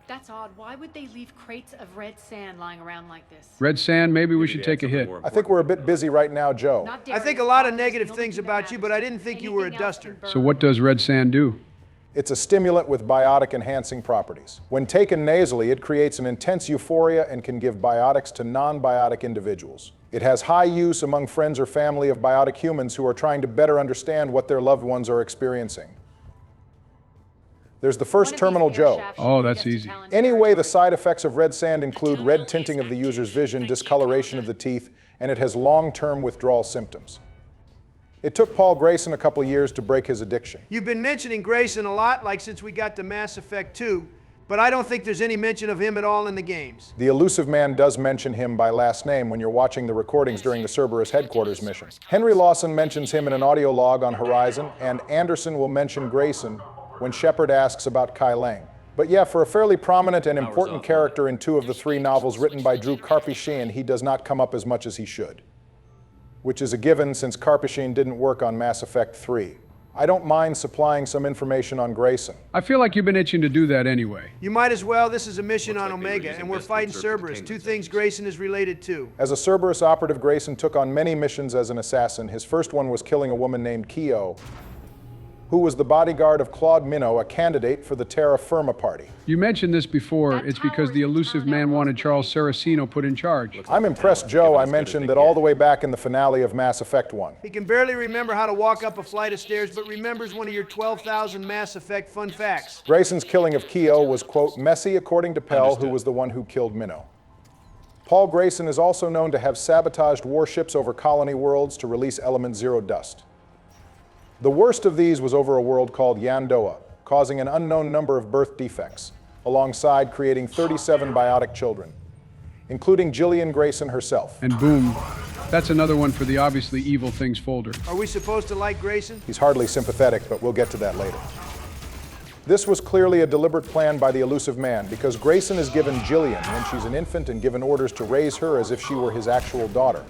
That's odd. Why would they leave crates of red sand lying around like this? Red sand, maybe we should take a hit. I think we're a bit busy right now, Joe. I think a lot of negative things about you, but I didn't think you were a duster. So what does red sand do? It's a stimulant with biotic-enhancing properties. When taken nasally, it creates an intense euphoria and can give biotics to non-biotic individuals. It has high use among friends or family of biotic humans who are trying to better understand what their loved ones are experiencing. There's the first terminal, Joe. Oh, that's easy. Anyway, the side effects of red sand include red tinting of the user's vision, discoloration of the teeth, and it has long-term withdrawal symptoms. It took Paul Grayson a couple years to break his addiction. You've been mentioning Grayson a lot, like since we got to Mass Effect 2. But I don't think there's any mention of him at all in the games. The elusive man does mention him by last name when you're watching the recordings during the Cerberus headquarters mission. Henry Lawson mentions him in an audio log on Horizon, and Anderson will mention Grayson when Shepard asks about Kai Lang. But yeah, for a fairly prominent and important character in 2 of the 3 novels written by Drew Karpyshyn, he does not come up as much as he should. Which is a given since Karpyshyn didn't work on Mass Effect 3. I don't mind supplying some information on Grayson. I feel like you've been itching to do that anyway. You might as well. This is a mission on Omega, and we're fighting Cerberus, 2 things Grayson is related to. As a Cerberus operative, Grayson took on many missions as an assassin. His first one was killing a woman named Keo, who was the bodyguard of Claude Minnow, a candidate for the Terra Firma Party. You mentioned this before. It's because the elusive man wanted Charles Saraceno put in charge. I'm impressed, Joe. I mentioned that all the way back in the finale of Mass Effect 1. He can barely remember how to walk up a flight of stairs, but remembers one of your 12,000 Mass Effect fun facts. Grayson's killing of Keo was, quote, messy according to Pell, who was the one who killed Minnow. Paul Grayson is also known to have sabotaged warships over colony worlds to release Element Zero dust. The worst of these was over a world called Yandoa, causing an unknown number of birth defects, alongside creating 37 biotic children, including Jillian Grayson herself. And boom, that's another one for the obviously evil things folder. Are we supposed to like Grayson? He's hardly sympathetic, but we'll get to that later. This was clearly a deliberate plan by the elusive man, because Grayson is given Jillian when she's an infant and given orders to raise her as if she were his actual daughter.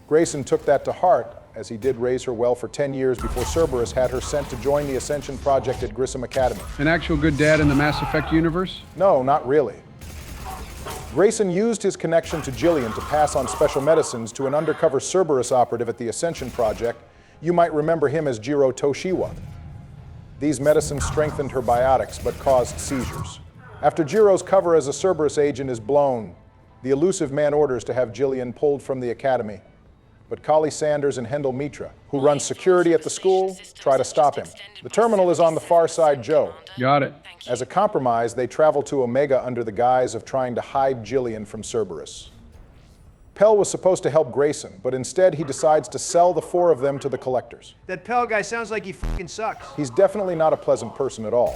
Grayson took that to heart, as he did raise her well for 10 years before Cerberus had her sent to join the Ascension Project at Grissom Academy. An actual good dad in the Mass Effect universe? No, not really. Grayson used his connection to Jillian to pass on special medicines to an undercover Cerberus operative at the Ascension Project. You might remember him as Jiro Toshiwa. These medicines strengthened her biotics, but caused seizures. After Jiro's cover as a Cerberus agent is blown, the elusive man orders to have Jillian pulled from the academy. But Kali Sanders and Hendel Mitra, who run security at the school, try to stop him. The terminal is on the far side, Joe. Got it. As a compromise, they travel to Omega under the guise of trying to hide Jillian from Cerberus. Pell was supposed to help Grayson, but instead he decides to sell the 4 of them to the collectors. That Pell guy sounds like he fucking sucks. He's definitely not a pleasant person at all.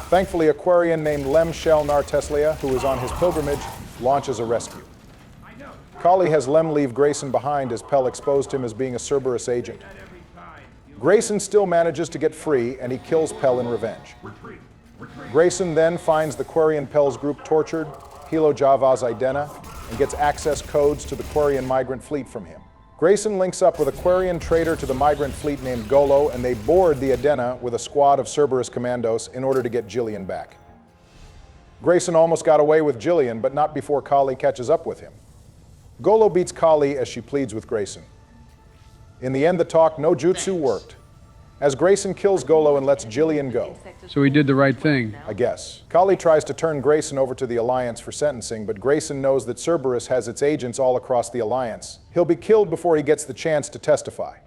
Thankfully, a Quarian named Lem Shel Narteslia, who is on his pilgrimage, launches a rescue. Kali has Lem leave Grayson behind as Pell exposed him as being a Cerberus agent. Grayson still manages to get free, and he kills Pell in revenge. Grayson then finds the Quarian Pell's group tortured, Hilo Javaz Idena, and gets access codes to the Quarian migrant fleet from him. Grayson links up with a Quarian trader to the migrant fleet named Golo, and they board the Idena with a squad of Cerberus commandos in order to get Jillian back. Grayson almost got away with Jillian, but not before Kali catches up with him. Golo beats Kali as she pleads with Grayson. In the end, the talk no jutsu worked, as Grayson kills Golo and lets Jillian go. So he did the right thing. I guess. Kali tries to turn Grayson over to the Alliance for sentencing, but Grayson knows that Cerberus has its agents all across the Alliance. He'll be killed before he gets the chance to testify.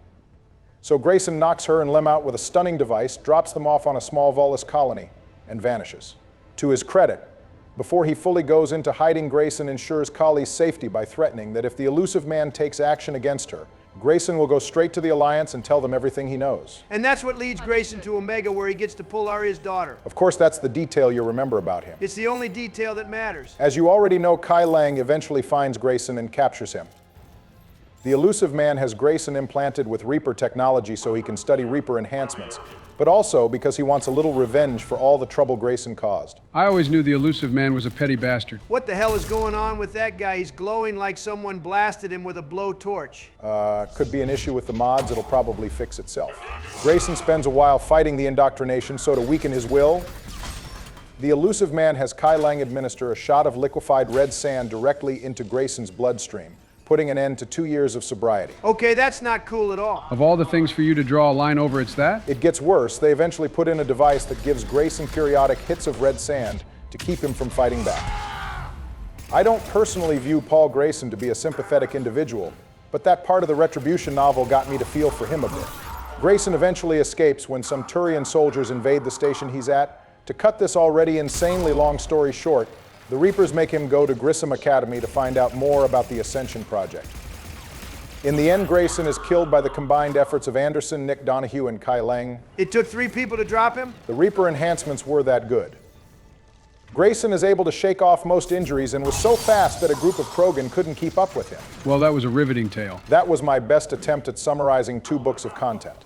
So Grayson knocks her and Lem out with a stunning device, drops them off on a small Volus colony, and vanishes. To his credit, before he fully goes into hiding, Grayson ensures Kali's safety by threatening that if the elusive man takes action against her, Grayson will go straight to the Alliance and tell them everything he knows. And that's what leads Grayson to Omega, where he gets to pull Arya's daughter. Of course, that's the detail you'll remember about him. It's the only detail that matters. As you already know, Kai Lang eventually finds Grayson and captures him. The elusive man has Grayson implanted with Reaper technology so he can study Reaper enhancements, but also because he wants a little revenge for all the trouble Grayson caused. I always knew the elusive man was a petty bastard. What the hell is going on with that guy? He's glowing like someone blasted him with a blowtorch. Could be an issue with the mods. It'll probably fix itself. Grayson spends a while fighting the indoctrination, so to weaken his will, the elusive man has Kai Lang administer a shot of liquefied red sand directly into Grayson's bloodstream, putting an end to 2 years of sobriety. Okay, that's not cool at all. Of all the things for you to draw a line over, it's that? It gets worse. They eventually put in a device that gives Grayson periodic hits of red sand to keep him from fighting back. I don't personally view Paul Grayson to be a sympathetic individual, but that part of the Retribution novel got me to feel for him a bit. Grayson eventually escapes when some Turian soldiers invade the station he's at. To cut this already insanely long story short, the Reapers make him go to Grissom Academy to find out more about the Ascension Project. In the end, Grayson is killed by the combined efforts of Anderson, Nick Donahue, and Kai Lang. It took 3 people to drop him? The Reaper enhancements were that good. Grayson is able to shake off most injuries and was so fast that a group of Krogan couldn't keep up with him. Well, that was a riveting tale. That was my best attempt at summarizing 2 books of content.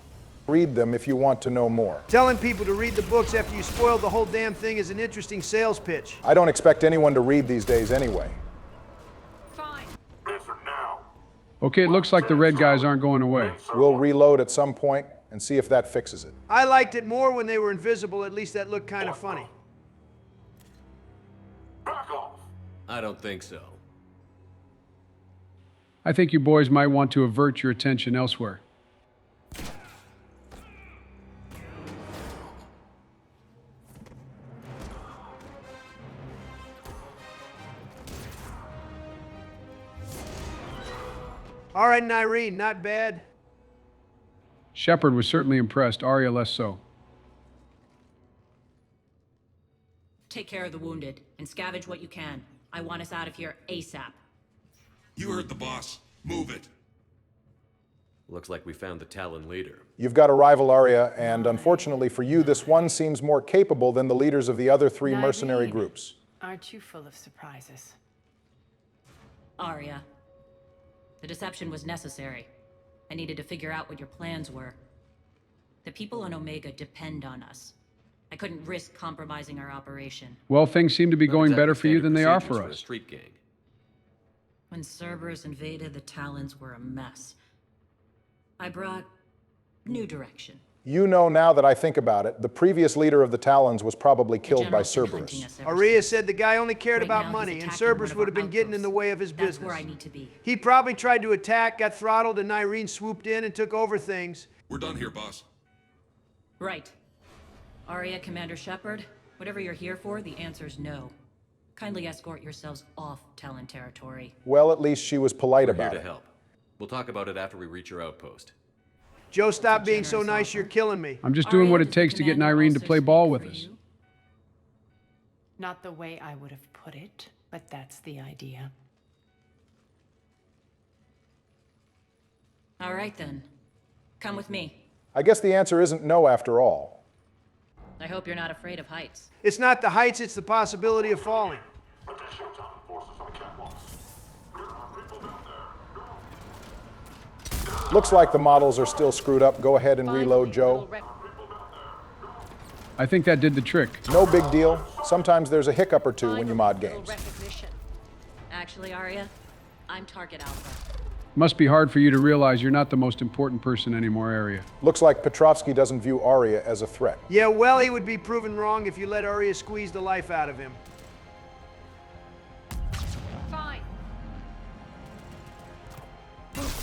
Read them if you want to know more. Telling people to read the books after you spoiled the whole damn thing is an interesting sales pitch. I don't expect anyone to read these days anyway. Okay, it looks like the red guys aren't going away. We'll reload at some point and see if that fixes it. I liked it more when they were invisible. At least that looked kind of funny. I don't think so. I think you boys might want to avert your attention elsewhere. All right, Irene, not bad. Shepard was certainly impressed, Arya less so. Take care of the wounded, and scavenge what you can. I want us out of here ASAP. You heard the boss. Move it. Looks like we found the Talon leader. You've got a rival, Arya, and unfortunately for you, this one seems more capable than the leaders of the other 3 mercenary groups. Aren't you full of surprises? Arya, the deception was necessary. I needed to figure out what your plans were. The people on Omega depend on us. I couldn't risk compromising our operation. Well, things seem to be going better for you than they are for us. Street gang. When Cerberus invaded, the Talons were a mess. I brought new direction. You know, now that I think about it, the previous leader of the Talons was probably killed by Cerberus. Arya said the guy only cared about money, and Cerberus would have been getting in the way of his business. That's where I need to be. He probably tried to attack, got throttled, and Irene swooped in and took over things. We're done here, boss. Right. Arya, Commander Shepard, whatever you're here for, the answer's no. Kindly escort yourselves off Talon territory. Well, at least she was polite about We're it. here to help. We'll talk about it after we reach your outpost. Joe, stop being so nice, you're killing me. I'm just doing what it takes to get Irene to play ball with us. Not the way I would have put it, but that's the idea. All right then. Come with me. I guess the answer isn't no after all. I hope you're not afraid of heights. It's not the heights, it's the possibility of falling. Looks like the models are still screwed up. Go ahead and reload, Joe. I think that did the trick. No big deal. Sometimes there's a hiccup or 2 when you mod games. Actually, Arya, I'm target alpha. Must be hard for you to realize you're not the most important person anymore, Arya. Looks like Petrovsky doesn't view Arya as a threat. Yeah, well, he would be proven wrong if you let Arya squeeze the life out of him. Fine.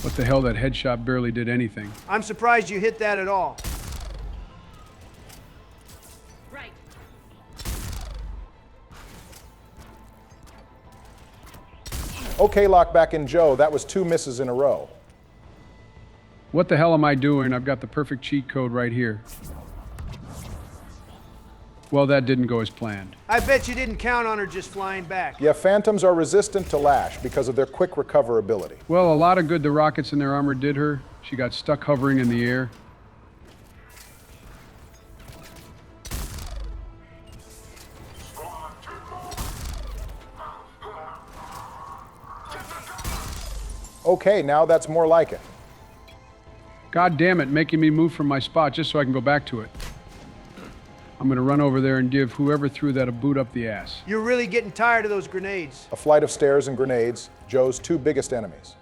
What the hell, that headshot barely did anything. I'm surprised you hit that at all. Right. Okay, Lockback and Joe, that was 2 misses in a row. What the hell am I doing? I've got the perfect cheat code right here. Well, that didn't go as planned. I bet you didn't count on her just flying back. Yeah, Phantoms are resistant to lash because of their quick recoverability. Well, a lot of good the rockets in their armor did her. She got stuck hovering in the air. Okay, now that's more like it. God damn it, making me move from my spot just so I can go back to it. I'm gonna run over there and give whoever threw that a boot up the ass. You're really getting tired of those grenades. A flight of stairs and grenades, Joe's 2 biggest enemies.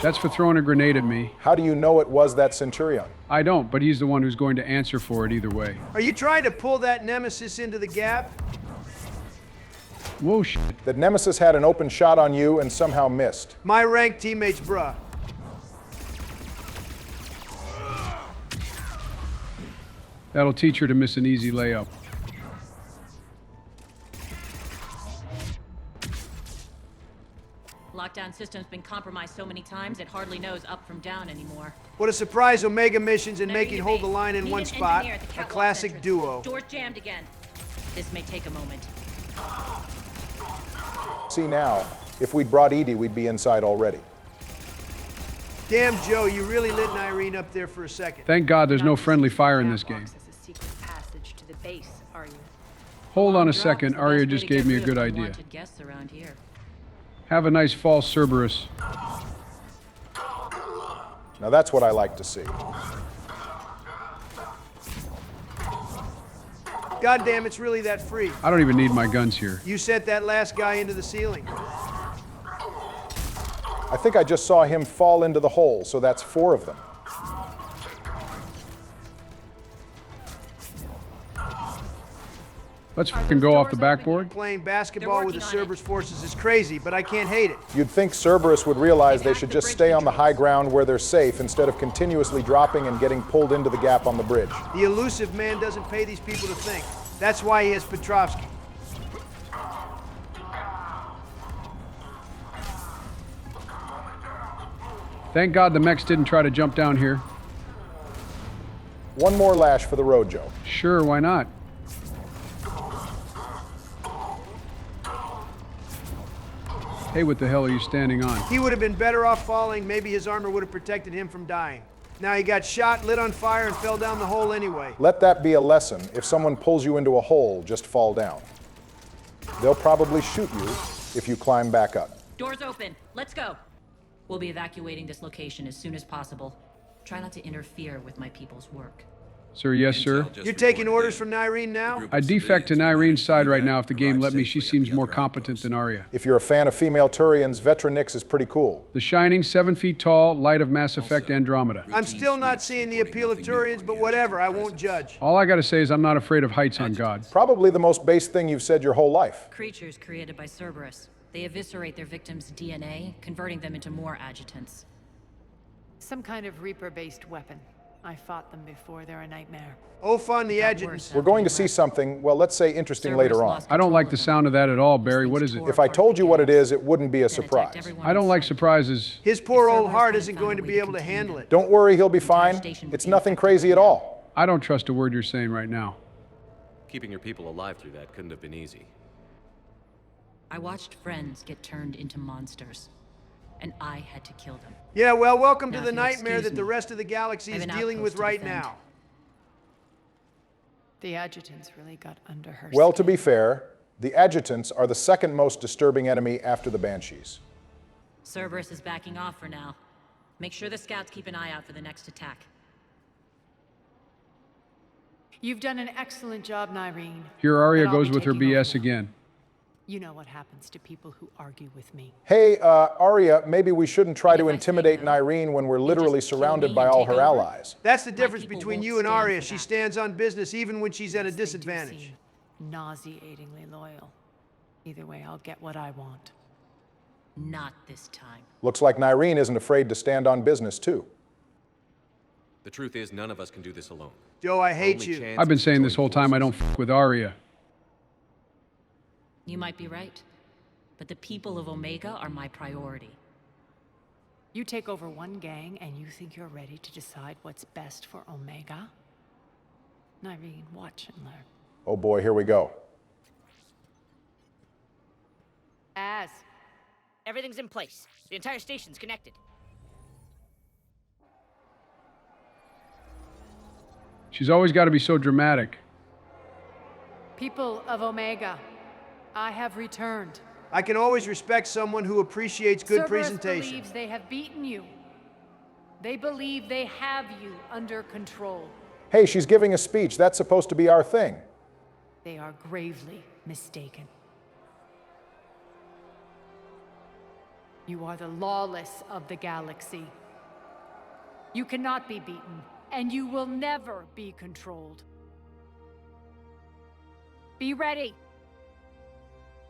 That's for throwing a grenade at me. How do you know it was that Centurion? I don't, but he's the one who's going to answer for it either way. Are you trying to pull that Nemesis into the gap? Whoa, shit. That Nemesis had an open shot on you and somehow missed. My rank teammates, bruh. That'll teach her to miss an easy layup. Lockdown system's been compromised so many times it hardly knows up from down anymore. What a surprise Omega missions and making hold the line in one spot. A classic duo. Door's jammed again. This may take a moment. See now, if we'd brought Edie, we'd be inside already. Damn, Joe, you really lit Irene up there for a second. Thank God there's no friendly fire in this game. base, are you? Hold on a Long drop second, is the Arya best way just to gave get me a rid of good idea. unwanted guests around here. Have a nice fall, Cerberus. Now that's what I like to see. God damn, it's really that free. I don't even need my guns here. You sent that last guy into the ceiling. I think I just saw him fall into the hole, so that's 4 of them. Let's fucking go off the backboard. Playing basketball with the Cerberus forces is crazy, but I can't hate it. You'd think Cerberus would realize they should just stay on the high ground where they're safe instead of continuously dropping and getting pulled into the gap on the bridge. The elusive man doesn't pay these people to think. That's why he has Quattrocchi. Thank God the mechs didn't try to jump down here. One more lash for the road, Joe. Sure, why not? Hey, what the hell are you standing on? He would have been better off falling. Maybe his armor would have protected him from dying. Now he got shot, lit on fire, and fell down the hole anyway. Let that be a lesson. If someone pulls you into a hole, just fall down. They'll probably shoot you if you climb back up. Doors open. Let's go. We'll be evacuating this location as soon as possible. Try not to interfere with my people's work. Sir, yes, sir. You're taking orders from Nyreen now? I defect to Nyrene's side right now if the game let me. She seems more competent than Arya. If you're a fan of female Turians, Vetronix is pretty cool. The Shining, 7 feet tall, light of Mass Effect Andromeda. I'm still not seeing the appeal of Turians, but whatever, I won't judge. All I gotta say is I'm not afraid of heights on God. Probably the most base thing you've said your whole life. Creatures created by Cerberus. They eviscerate their victims' DNA, converting them into more adjutants. Some kind of Reaper-based weapon. I fought them before. They're a nightmare. Ophon the adjutants. We're going to see something, well, let's say interesting later on. I don't like the sound of that at all, Barry. What is it? If I told you what it is, it wouldn't be a surprise. I don't like surprises. His poor old heart isn't going to be able to handle it. Don't worry, he'll be fine. It's nothing crazy at all. I don't trust a word you're saying right now. Keeping your people alive through that couldn't have been easy. I watched friends get turned into monsters, and I had to kill them. Yeah, well, welcome Now, to the if you'll nightmare excuse that the me, rest of the galaxy I have is an dealing with outpost to right defend. now. The adjutants really got under her Well, skin. to be fair, the adjutants are the second most disturbing enemy after the Banshees. Cerberus is backing off for now. Make sure the scouts keep an eye out for the next attack. You've done an excellent job, Nyreen. Here Arya but I'll goes be with her taking BS over. again. You know what happens to people who argue with me. Hey, Arya, maybe we shouldn't try to intimidate Nyreen when we're literally surrounded by all her allies. That's the difference between you and Arya. She stands on business even when she's at a disadvantage. Nauseatingly loyal. Either way, I'll get what I want. Not this time. Looks like Nyreen isn't afraid to stand on business, too. The truth is, none of us can do this alone. Joe, I hate Only you. chance I've been is to saying join this whole time I don't f with Arya. You might be right, but the people of Omega are my priority. You take over one gang and you think you're ready to decide what's best for Omega? Nyreen, watch and learn. Oh boy, here we go. Az, everything's in place. The entire station's connected. She's always got to be so dramatic. People of Omega, I have returned. I can always respect someone who appreciates good Cerberus presentation. believes they have beaten you. They believe they have you under control. Hey, she's giving a speech. That's supposed to be our thing. They are gravely mistaken. You are the lawless of the galaxy. You cannot be beaten, and you will never be controlled. Be ready.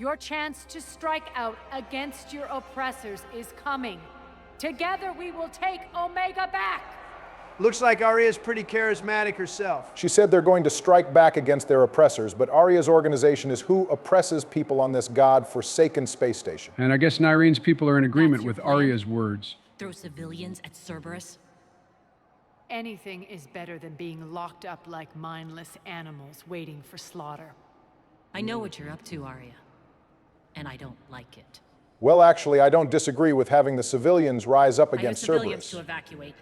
Your chance to strike out against your oppressors is coming. Together we will take Omega back. Looks like Arya's pretty charismatic herself. She said they're going to strike back against their oppressors, but Arya's organization is who oppresses people on this god-forsaken space station. And I guess Nyreen's people are in agreement with Arya's words. Throw civilians at Cerberus? Anything is better than being locked up like mindless animals waiting for slaughter. I know what you're up to, Arya. And I don't like it. Well, actually, I don't disagree with having the civilians rise up against civilians Cerberus. to evacuate.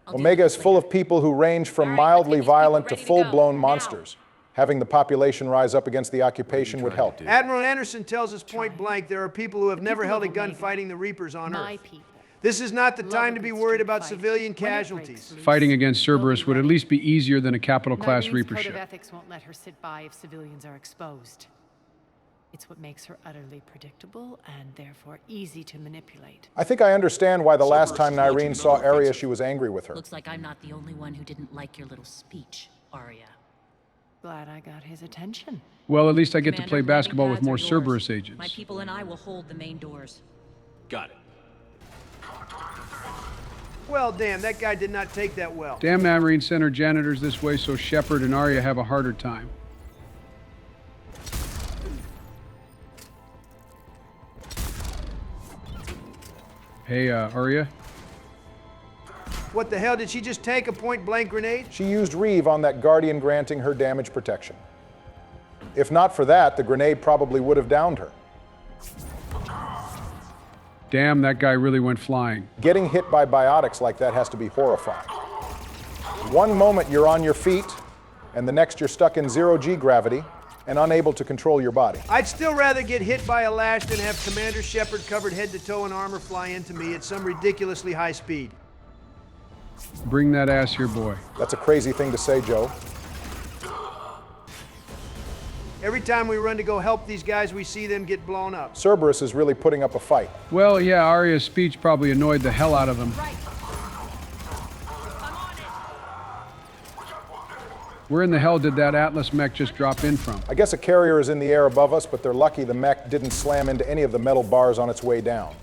Omega is full of people who range from mildly violent to full-blown monsters. Having the population rise up against the occupation would help. Admiral Anderson tells us point blank there are people who have never held a gun fighting the Reapers on Earth. This is not the time to be worried about civilian casualties. Fighting against Cerberus would at least be easier than a capital-class Reaper Code ship. of ethics won't let her sit by if civilians are exposed. It's what makes her utterly predictable and therefore easy to manipulate. I think I understand why the last time Nyreen saw Arya, she was angry with her. Looks like I'm not the only one who didn't like your little speech, Arya. Glad I got his attention. Well, at least I get to Commander, play basketball with landing more pads are yours. Cerberus agents. My people and I will hold the main doors. Got it. Well, damn, that guy did not take that well. Damn, Nyreen sent her janitors this way so Shepard and Arya have a harder time. Hey, Arya? What the hell, did she just take a point-blank grenade? She used Reeve on that Guardian, granting her damage protection. If not for that, the grenade probably would have downed her. Damn, that guy really went flying. Getting hit by biotics like that has to be horrifying. One moment you're on your feet, and the next you're stuck in zero-G gravity and unable to control your body. I'd still rather get hit by a lash than have Commander Shepard covered head to toe in armor fly into me at some ridiculously high speed. Bring that ass here, boy. That's a crazy thing to say, Joe. Every time we run to go help these guys, we see them get blown up. Cerberus is really putting up a fight. Well, yeah, Arya's speech probably annoyed the hell out of them. Where in the hell did that Atlas mech just drop in from? I guess a carrier is in the air above us, but they're lucky the mech didn't slam into any of the metal bars on its way down.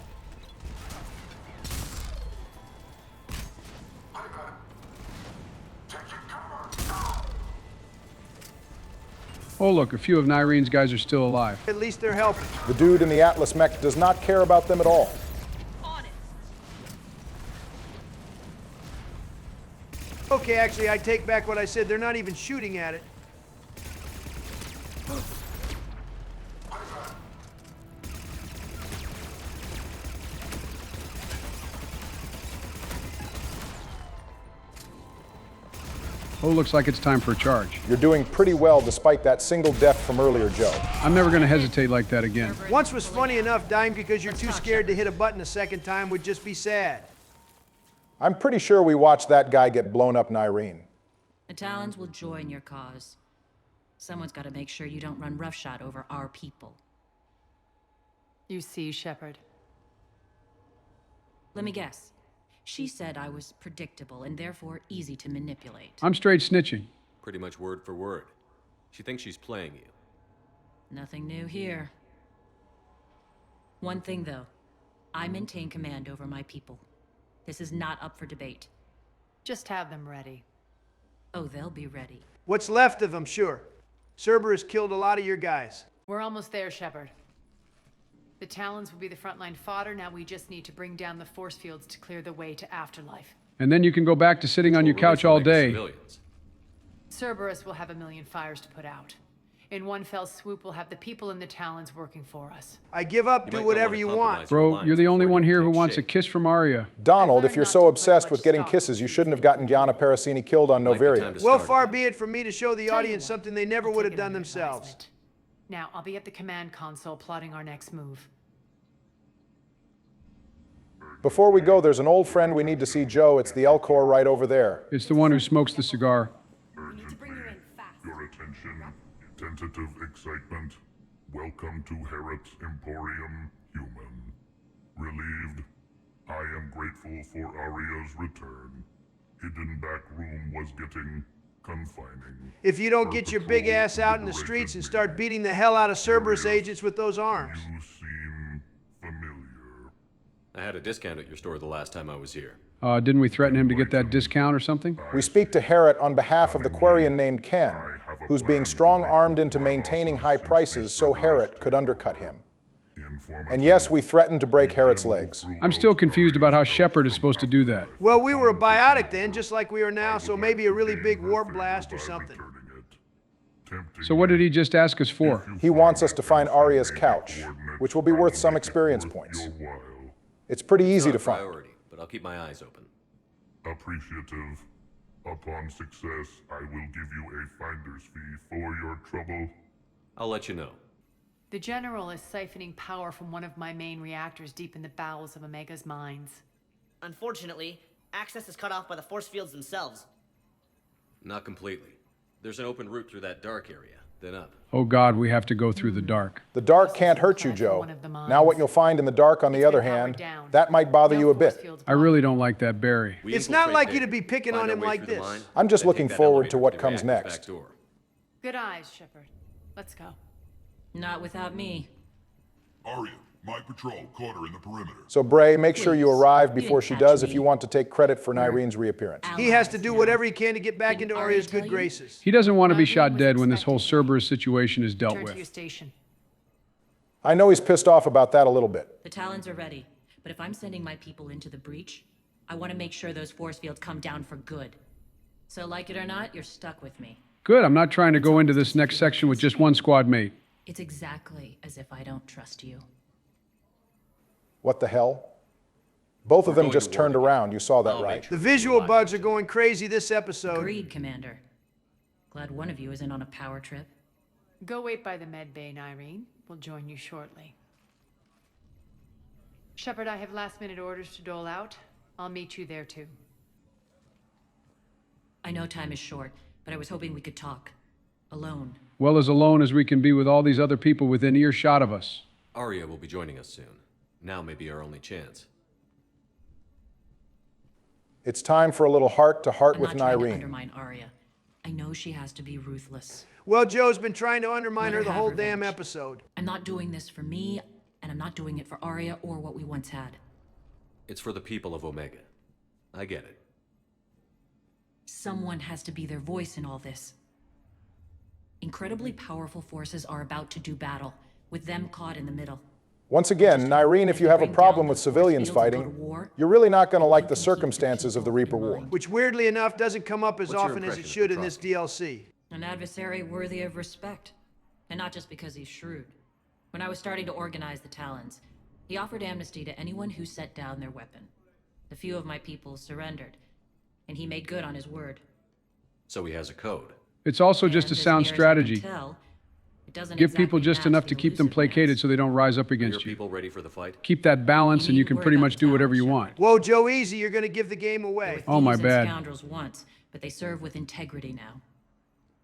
Oh, look, a few of Nyreen's guys are still alive. At least they're helping. The dude in the Atlas mech does not care about them at all. Okay, actually, I take back what I said. They're not even shooting at it. Oh, looks like it's time for a charge. You're doing pretty well despite that single death from earlier, Joe. I'm never going to hesitate like that again. Once was funny enough, dying because you're too scared to hit a button a second time would just be sad. I'm pretty sure we watched that guy get blown up, Nyreen. The Talons will join your cause. Someone's got to make sure you don't run roughshod over our people. You see, Shepard. Let me guess. She said I was predictable and therefore easy to manipulate. I'm straight snitching. Pretty much word for word. She thinks she's playing you. Nothing new here. One thing, though. I maintain command over my people. This is not up for debate. Just have them ready. Oh, they'll be ready. What's left of them, sure. Cerberus killed a lot of your guys. We're almost there, Shepard. The Talons will be the frontline fodder. Now we just need to bring down the force fields to clear the way to Afterlife. And then you can go back to sitting on your couch all day. Cerberus will have a million fires to put out. In one fell swoop, we'll have the people in the Talons working for us. I give up, do whatever you want. Bro, you're the only one here who wants a kiss from Arya. Donald, if you're so obsessed with getting kisses, you shouldn't have gotten Gianna Parasini killed on Noveria. Well, far be it from me to show the audience something they never would have done themselves. Now, I'll be at the command console plotting our next move. Before we go, there's an old friend we need to see, Joe. It's the Elcor right over there. It's the one who smokes the cigar. Your attention, tentative excitement. Welcome to Herod Emporium, human. Relieved, I am grateful for Arya's return. Hidden back room was getting confining. If you don't get your big ass out in the streets and start beating the hell out of Cerberus agents with those arms. You seem familiar. I had a discount at your store the last time I was here. Didn't we threaten him to get that discount or something? We speak to Herod on behalf of the Quarian named Ken, who's being strong-armed into maintaining high prices so Herod could undercut him. And yes, we threatened to break Herod's legs. I'm still confused about how Shepard is supposed to do that. Well, we were a biotic then, just like we are now, so maybe a really big warp blast or something. So what did he just ask us for? He wants us to find Arya's couch, which will be worth some experience points. It's pretty easy to find. Priority, but I'll keep my eyes open. Appreciative. Upon success, I will give you a finder's fee for your trouble. I'll let you know. The General is siphoning power from one of my main reactors deep in the bowels of Omega's mines. Unfortunately, access is cut off by the force fields themselves. Not completely. There's an open route through that dark area, then up. Oh God, we have to go through the dark. The dark can't hurt you, Joe. Now what you'll find in the dark, on the other hand, that might bother you a bit. I really don't like that berry. It's not like you to be picking on him like this. I'm just looking forward to what comes next. Good eyes, Shepard. Let's go. Not without me. Aria, my patrol caught her in the perimeter. So Bray, make sure you arrive before she does if you want to take credit for Nyrene's reappearance. He has to do whatever he can to get back into Aria's good graces. He doesn't want to be shot dead when this whole Cerberus situation is dealt with. I know he's pissed off about that a little bit. The Talons are ready, but if I'm sending my people into the breach, I want to make sure those force fields come down for good. So like it or not, you're stuck with me. Good, I'm not trying to go into this next section with just one squad mate. It's exactly as if I don't trust you. What the hell? Both of them just turned around. You saw that, right? The visual bugs are going crazy this episode. Agreed, Commander. Glad one of you isn't on a power trip. Go wait by the med bay, Nyrene. We'll join you shortly. Shepard, I have last-minute orders to dole out. I'll meet you there, too. I know time is short, but I was hoping we could talk. Alone. Well, as alone as we can be with all these other people within earshot of us. Aria will be joining us soon. Now may be our only chance. It's time for a little heart-to-heart with I'm not trying to Nyrene. undermine Aria. I know she has to be ruthless. Well, Joe's been trying to undermine Let her the have whole revenge. damn episode. I'm not doing this for me, and I'm not doing it for Aria or what we once had. It's for the people of Omega. I get it. Someone has to be their voice in all this. Incredibly powerful forces are about to do battle, with them caught in the middle. Once again, Nyrene, if you have a problem with civilians fighting, you're really not going to like the circumstances of the Reaper War. Which, weirdly enough, doesn't come up as What's your often as it impression should of in this DLC. An adversary worthy of respect. And not just because he's shrewd. When I was starting to organize the Talons, he offered amnesty to anyone who set down their weapon. A few of my people surrendered, and he made good on his word. So he has a code. It's also just a sound strategy. It doesn't Give people exactly just match enough the to keep them placated so they don't rise up Are against your you. people ready for the fight? Keep that balance and you can pretty much do whatever you want. Whoa, Joe, easy. You're going to give the game away. Oh, my Thieves and bad. Scoundrels once, but they serve with integrity now.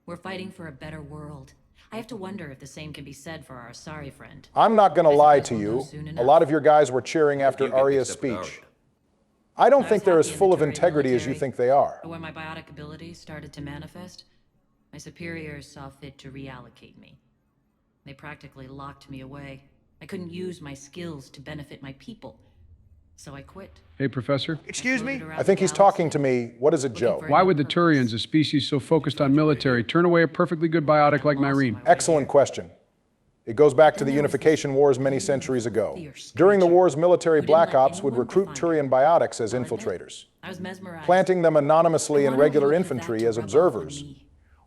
We're fighting for a better world. I have to wonder if the same can be said for our Asari friend. I'm not going to lie to you. A lot of your guys were cheering after Arya's speech. I don't think they're as full of integrity as you think they are. But when my biotic abilities started to manifest, my superiors saw fit to reallocate me. They practically locked me away. I couldn't use my skills to benefit my people. So I quit. Hey, Professor? Excuse me? I think he's talking to me. What is it, Joe? Why would the Turians, a species so focused on military, turn away a perfectly good biotic like Nyrene? Excellent question. It goes back to the Unification Wars many centuries ago. During the wars, military black ops would recruit Turian biotics as infiltrators, I was mesmerized. planting them anonymously in regular infantry as observers.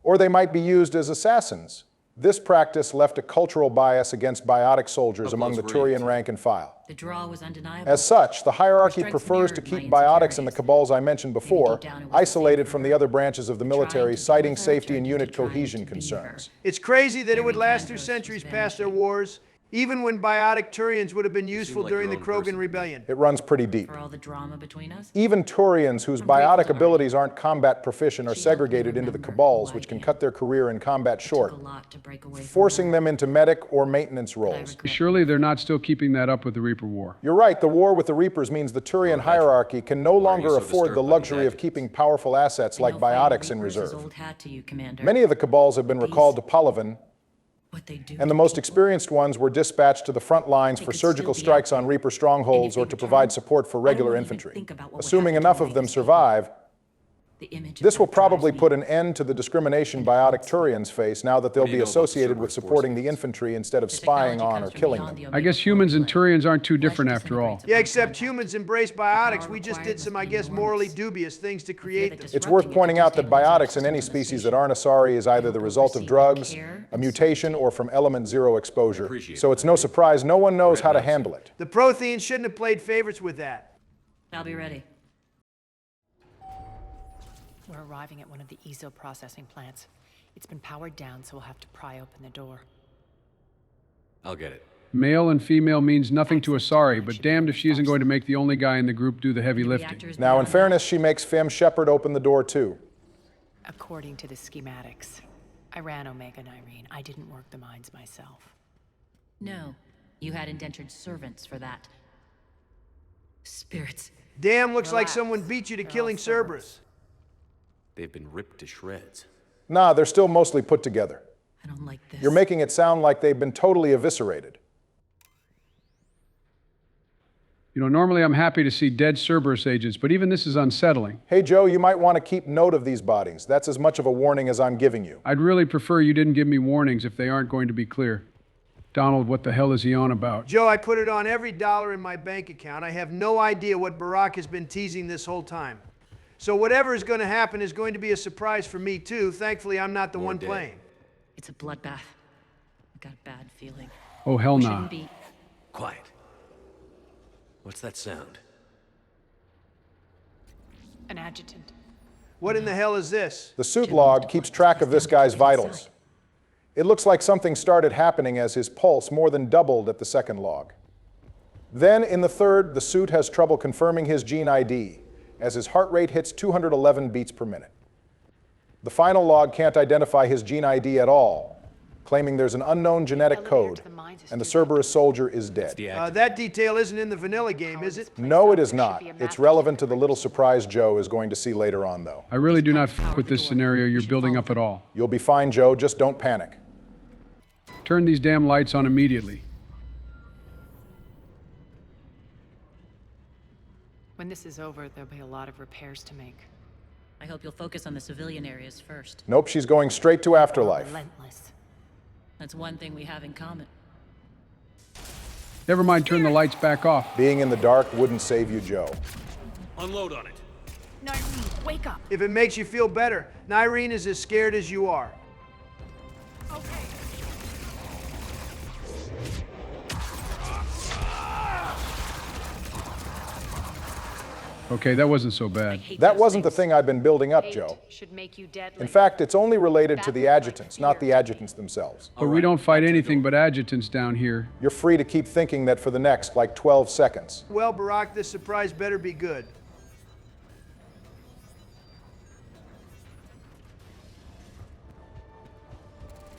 Or they might be used as assassins. This practice left a cultural bias against biotic soldiers among the Turian rank and file. The draw was undeniable. As such, the hierarchy prefers to keep biotics and the cabals I mentioned before isolated from the other branches of the military, citing safety and unit cohesion concerns. It's crazy that it would last through centuries past their wars, even when biotic Turians would have been useful during the Krogan Rebellion. It runs pretty deep. For all the drama between us? Even Turians whose biotic abilities aren't combat proficient are segregated into the cabals, which can cut their career in combat short, forcing them into medic or maintenance roles. Surely they're not still keeping that up with the Reaper War. You're right, the war with the Reapers means the Turian hierarchy can no longer afford the luxury of keeping powerful assets like biotics in reserve. Many of the cabals have been recalled to Palaven, and the most experienced ones were dispatched to the front lines for surgical strikes on Reaper strongholds or to provide support for regular infantry. Assuming enough of them survive, this will probably put an end to the discrimination biotic Turians face now that they'll be associated with supporting the infantry instead of spying on or killing them. I guess humans and Turians aren't too different after all. Yeah, except humans embrace biotics. We just did some, I guess, morally dubious things to create them. It's worth pointing out that biotics in any species that aren't Asari is either the result of drugs, a mutation, or from element zero exposure. So it's no surprise no one knows how to handle it. The Protheans shouldn't have played favorites with that. I'll be ready. We're arriving at one of the ezo processing plants. It's been powered down, so we'll have to pry open the door. I'll get it. Male and female means nothing to Asari, but damned if she isn't going to make the only guy in the group do the heavy lifting. Now, in fairness, she makes Fem Shepard open the door, too. According to the schematics, I ran Omega and Irene. I didn't work the mines myself. No, you had indentured servants for that. Spirits. Damn, looks like someone beat you to killing Cerberus. They've been ripped to shreds. Nah, they're still mostly put together. I don't like this. You're making it sound like they've been totally eviscerated. You know, normally I'm happy to see dead Cerberus agents, but even this is unsettling. Hey, Joe, you might want to keep note of these bodies. That's as much of a warning as I'm giving you. I'd really prefer you didn't give me warnings if they aren't going to be clear. Donald, what the hell is he on about? Joe, I put it on every dollar in my bank account. I have no idea what Barack has been teasing this whole time. So whatever is going to happen is going to be a surprise for me, too. Thankfully, I'm not the one playing. It's a bloodbath. I got a bad feeling. Oh, hell We nah. shouldn't be. Quiet. What's that sound? An adjutant. What in the hell is this? The suit log keeps track of this guy's vitals. It looks like something started happening as his pulse more than doubled at the second log. Then, in the third, the suit has trouble confirming his gene ID, as his heart rate hits 211 beats per minute. The final log can't identify his gene ID at all, claiming there's an unknown genetic code, and the Cerberus soldier is dead. That detail isn't in the vanilla game, is it? No, it is not. It's relevant to the little surprise Joe is going to see later on, though. I really do not f with this scenario you're building up at all. You'll be fine, Joe. Just don't panic. Turn these damn lights on immediately. When this is over, there'll be a lot of repairs to make. I hope you'll focus on the civilian areas first. Nope, she's going straight to Afterlife. Relentless. That's one thing we have in common. Never mind, turn the lights back off. Being in the dark wouldn't save you, Joe. Unload on it. Nyreen, wake up. If it makes you feel better, Nyreen is as scared as you are. Okay. Okay, that wasn't so bad. That wasn't the thing I've been building up, Joe. Should make you deadly. In fact, it's only related to the adjutants, not the adjutants themselves. But we don't fight anything but adjutants down here. You're free to keep thinking that for the next, 12 seconds. Well, Barack, this surprise better be good.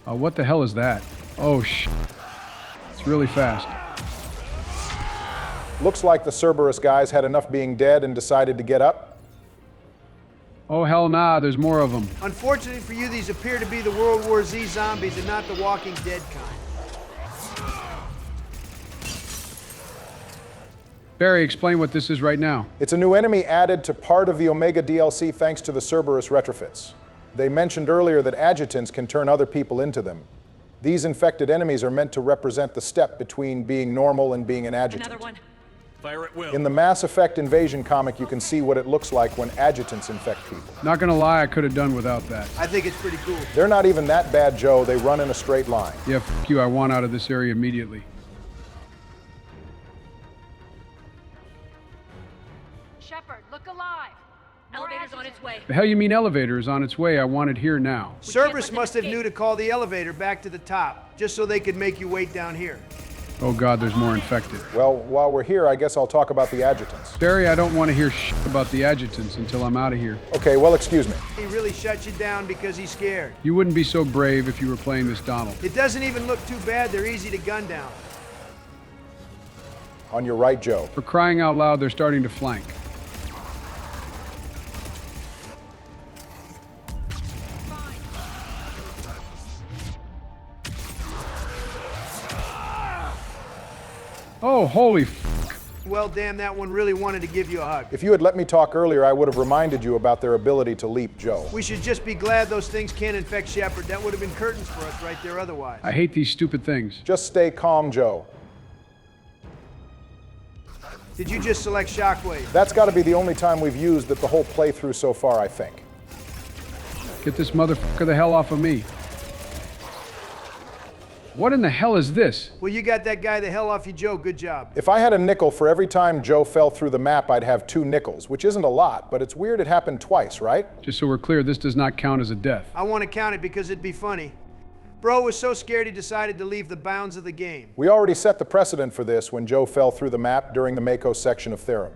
What the hell is that? Oh, it's really fast. Looks like the Cerberus guys had enough being dead and decided to get up. Oh, hell nah, there's more of them. Unfortunately for you, these appear to be the World War Z zombies and not the Walking Dead kind. Barry, explain what this is right now. It's a new enemy added to part of the Omega DLC thanks to the Cerberus retrofits. They mentioned earlier that adjutants can turn other people into them. These infected enemies are meant to represent the step between being normal and being an adjutant. Another one. Fire at will. In the Mass Effect Invasion comic, you can see what it looks like when adjutants infect people. Not gonna lie, I could have done without that. I think it's pretty cool. They're not even that bad, Joe. They run in a straight line. Yeah, f you, I want out of this area immediately. Shepard, look alive. Elevator's on its way. The hell you mean elevator is on its way? I want it here now. Cerberus must have knew to call the elevator back to the top, just so they could make you wait down here. Oh God, there's more infected. Well, while we're here, I guess I'll talk about the adjutants. Barry, I don't want to hear shit about the adjutants until I'm out of here. Okay, well, excuse me. He really shut you down because he's scared. You wouldn't be so brave if you were playing this Donald. It doesn't even look too bad. They're easy to gun down. On your right, Joe. For crying out loud, they're starting to flank. Oh, holy f***. Well, damn, that one really wanted to give you a hug. If you had let me talk earlier, I would have reminded you about their ability to leap, Joe. We should just be glad those things can't infect Shepard. That would have been curtains for us right there otherwise. I hate these stupid things. Just stay calm, Joe. Did you just select Shockwave? That's got to be the only time we've used it the whole playthrough so far, I think. Get this motherfucker the hell off of me. What in the hell is this? Well, you got that guy the hell off you, Joe. Good job. If I had a nickel for every time Joe fell through the map, I'd have 2 nickels, which isn't a lot, but it's weird it happened twice, right? Just so we're clear, this does not count as a death. I want to count it because it'd be funny. Bro was so scared he decided to leave the bounds of the game. We already set the precedent for this when Joe fell through the map during the Mako section of Therum.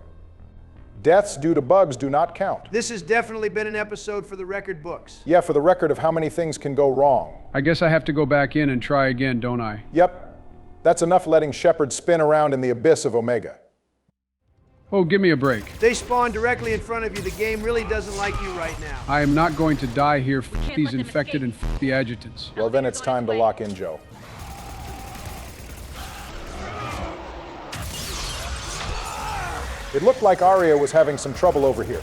Deaths due to bugs do not count. This has definitely been an episode for the record books. Yeah, for the record of how many things can go wrong. I guess I have to go back in and try again, don't I? Yep. That's enough letting Shepard spin around in the abyss of Omega. Oh, give me a break. They spawn directly in front of you. The game really doesn't like you right now. I am not going to die here. F these infected and f the adjutants. Well, then it's time to lock in Joe. It looked like Aria was having some trouble over here.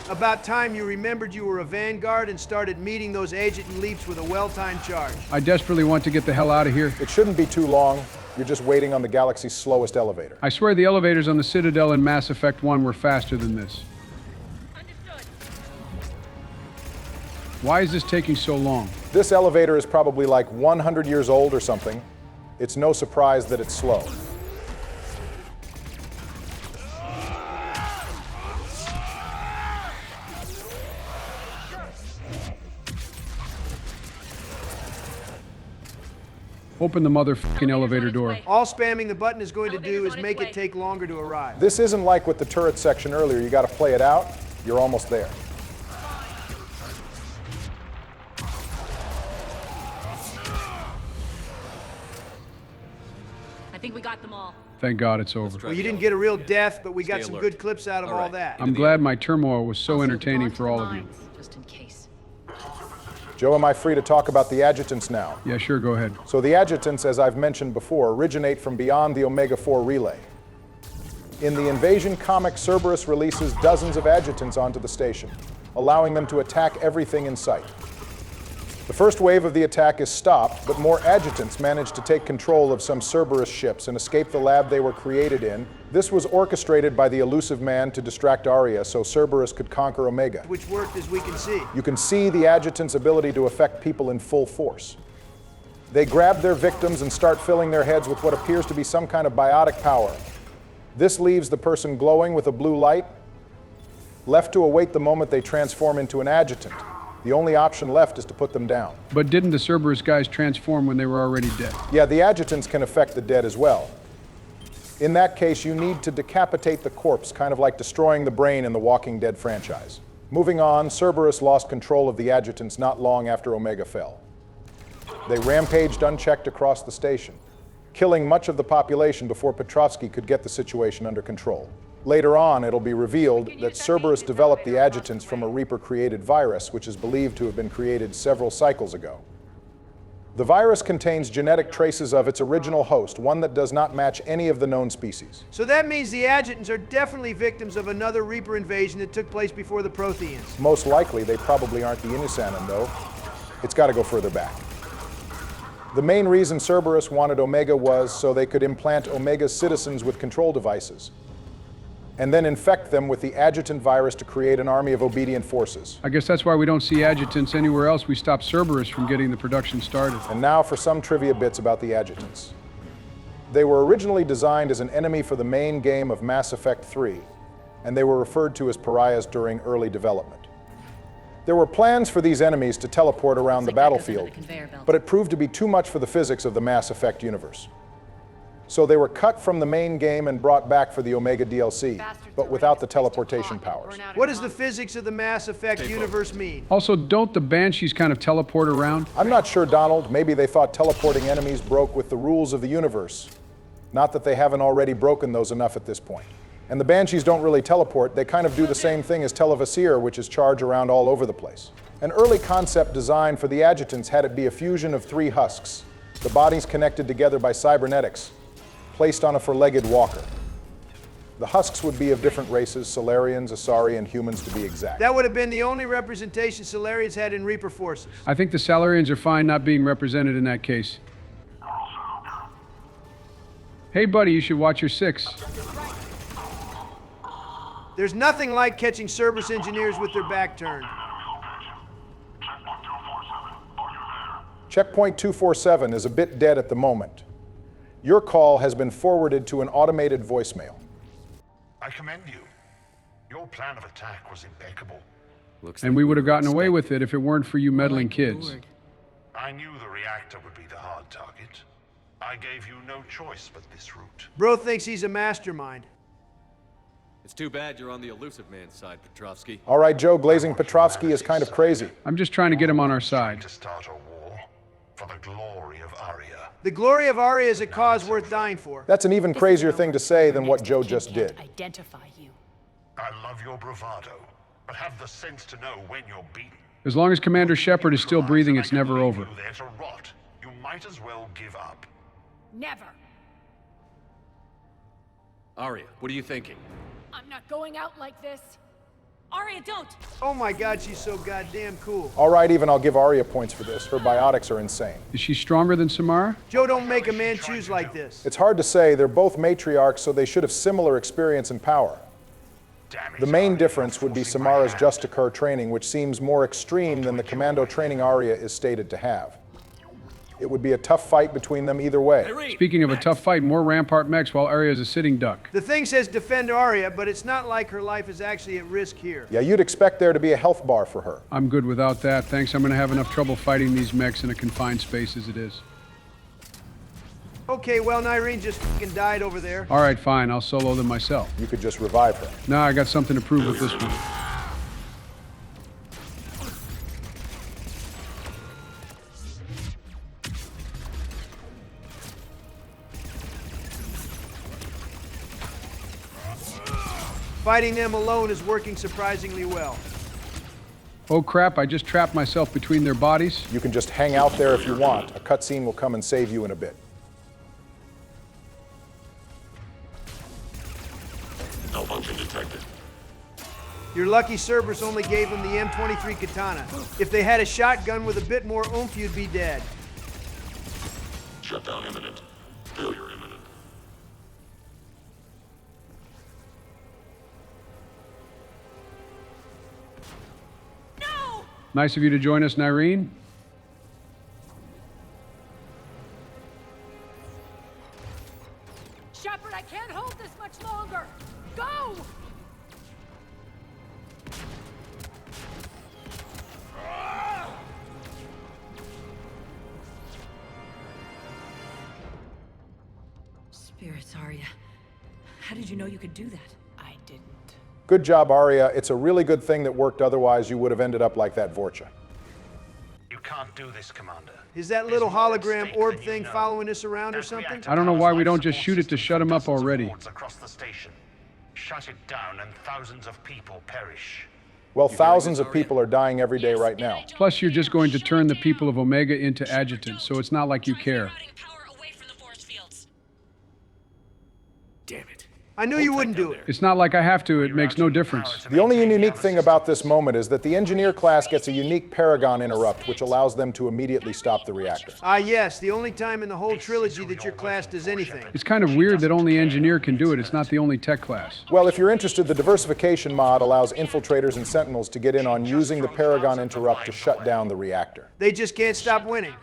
About time you remembered you were a vanguard and started meeting those adjutant leaps with a well-timed charge. I desperately want to get the hell out of here. It shouldn't be too long. You're just waiting on the galaxy's slowest elevator. I swear the elevators on the Citadel in Mass Effect 1 were faster than this. Understood. Why is this taking so long? This elevator is probably like 100 years old or something. It's no surprise that it's slow. Open the motherfucking elevator door. All spamming the button is going to do is make it take longer to arrive. This isn't like with the turret section earlier. You got to play it out. You're almost there. I think we got them all. Thank God it's over. Well, you didn't get a real death, but we got some alert. good clips out of all right. that. I'm glad my turmoil was so entertaining for all of you. Just in case. Joe, am I free to talk about the adjutants now? Yeah, sure, go ahead. So the adjutants, as I've mentioned before, originate from beyond the Omega-4 relay. In the Invasion comic, Cerberus releases dozens of adjutants onto the station, allowing them to attack everything in sight. The first wave of the attack is stopped, but more adjutants manage to take control of some Cerberus ships and escape the lab they were created in. This was orchestrated by the elusive man to distract Aria so Cerberus could conquer Omega. Which worked, as we can see. You can see the adjutants' ability to affect people in full force. They grab their victims and start filling their heads with what appears to be some kind of biotic power. This leaves the person glowing with a blue light, left to await the moment they transform into an adjutant. The only option left is to put them down. But didn't the Cerberus guys transform when they were already dead? Yeah, the adjutants can affect the dead as well. In that case, you need to decapitate the corpse, kind of like destroying the brain in the Walking Dead franchise. Moving on, Cerberus lost control of the adjutants not long after Omega fell. They rampaged unchecked across the station, killing much of the population before Quattrocchi could get the situation under control. Later on, it'll be revealed that Cerberus developed the adjutants from a Reaper-created virus, which is believed to have been created several cycles ago. The virus contains genetic traces of its original host, one that does not match any of the known species. So that means the adjutants are definitely victims of another Reaper invasion that took place before the Protheans. Most likely, they probably aren't the Inusanon, though. It's got to go further back. The main reason Cerberus wanted Omega was so they could implant Omega's citizens with control devices, and then infect them with the adjutant virus to create an army of obedient forces. I guess that's why we don't see adjutants anywhere else. We stopped Cerberus from getting the production started. And now for some trivia bits about the adjutants. They were originally designed as an enemy for the main game of Mass Effect 3, and they were referred to as pariahs during early development. There were plans for these enemies to teleport around the battlefield, but it proved to be too much for the physics of the Mass Effect universe. So they were cut from the main game and brought back for the Omega DLC, but without the teleportation powers. What does the physics of the Mass Effect universe mean? Also, don't the Banshees kind of teleport around? I'm not sure, Donald. Maybe they thought teleporting enemies broke with the rules of the universe. Not that they haven't already broken those enough at this point. And the Banshees don't really teleport. They kind of do the same thing as Televasir, which is charge around all over the place. An early concept design for the adjutants had it be a fusion of 3 husks, the bodies connected together by cybernetics, placed on a 4-legged walker. The husks would be of different races, Solarians, Asari, and humans to be exact. That would have been the only representation Solarians had in Reaper forces. I think the Salarians are fine not being represented in that case. Hey buddy, you should watch your 6. There's nothing like catching Cerberus engineers with their back turned. Checkpoint 247 is a bit dead at the moment. Your call has been forwarded to an automated voicemail. I commend you. Your plan of attack was impeccable. And we would have gotten away with it if it weren't for you meddling kids. I knew the reactor would be the hard target. I gave you no choice but this route. Bro thinks he's a mastermind. It's too bad you're on the elusive man's side, Quattrocchi. All right, Joe, glazing Quattrocchi is kind of crazy. I'm just trying to get him on our side. To start a war for the glory of Aria. The glory of Aria is a cause worth dying for. That's an even crazier thing to say than what Joe just did. Identify you. I love your bravado, but have the sense to know when you're beaten. As long as Commander Shepard is still breathing, it's never over. You there to rot. You might as well give up. Never. Aria, what are you thinking? I'm not going out like this. Aria, don't! Oh my god, she's so goddamn cool. All right, even I'll give Aria points for this. Her biotics are insane. Is she stronger than Samara? Joe, don't make a man choose like this. It's hard to say. They're both matriarchs, so they should have similar experience and power. The main difference would be Samara's just-occur training, which seems more extreme than the commando training Aria is stated to have. It would be a tough fight between them either way. Speaking of a tough fight, more Rampart mechs while Aria is a sitting duck. The thing says defend Aria, but it's not like her life is actually at risk here. Yeah, you'd expect there to be a health bar for her. I'm good without that. Thanks, I'm going to have enough trouble fighting these mechs in a confined space as it is. Okay, well, Nyreen just fucking died over there. All right, fine. I'll solo them myself. You could just revive her. Nah, I got something to prove with this one. Fighting them alone is working surprisingly well. Oh crap, I just trapped myself between their bodies. You can just hang out there if you want. A cutscene will come and save you in a bit. Malfunction detected. You're lucky Cerberus only gave him the M23 katana. If they had a shotgun with a bit more oomph, you'd be dead. Shutdown imminent. Failure imminent. Nice of you to join us, Nyreen. Shepard, I can't hold this much longer. Go! Spirits, Aria. How did you know you could do that? I didn't. Good job, Aria. It's a really good thing that worked, otherwise you would have ended up like that Vorcha. You can't do this, Commander. Is that little hologram orb thing following us around or something? I don't know why we don't just shoot it to shut him up already. Across the station. Shut it down and thousands of people perish. Well, thousands of people are dying every day right now. Plus, you're just going to turn the people of Omega into adjutants, so it's not like you care. Damn it. I knew you wouldn't do it. It's not like I have to, it makes no difference. The only unique thing about this moment is that the engineer class gets a unique Paragon interrupt, which allows them to immediately stop the reactor. Ah, yes, the only time in the whole trilogy that your class does anything. It's kind of weird that only Engineer can do it. It's not the only tech class. Well, if you're interested, the diversification mod allows infiltrators and sentinels to get in on using the Paragon interrupt to shut down the reactor. They just can't stop winning.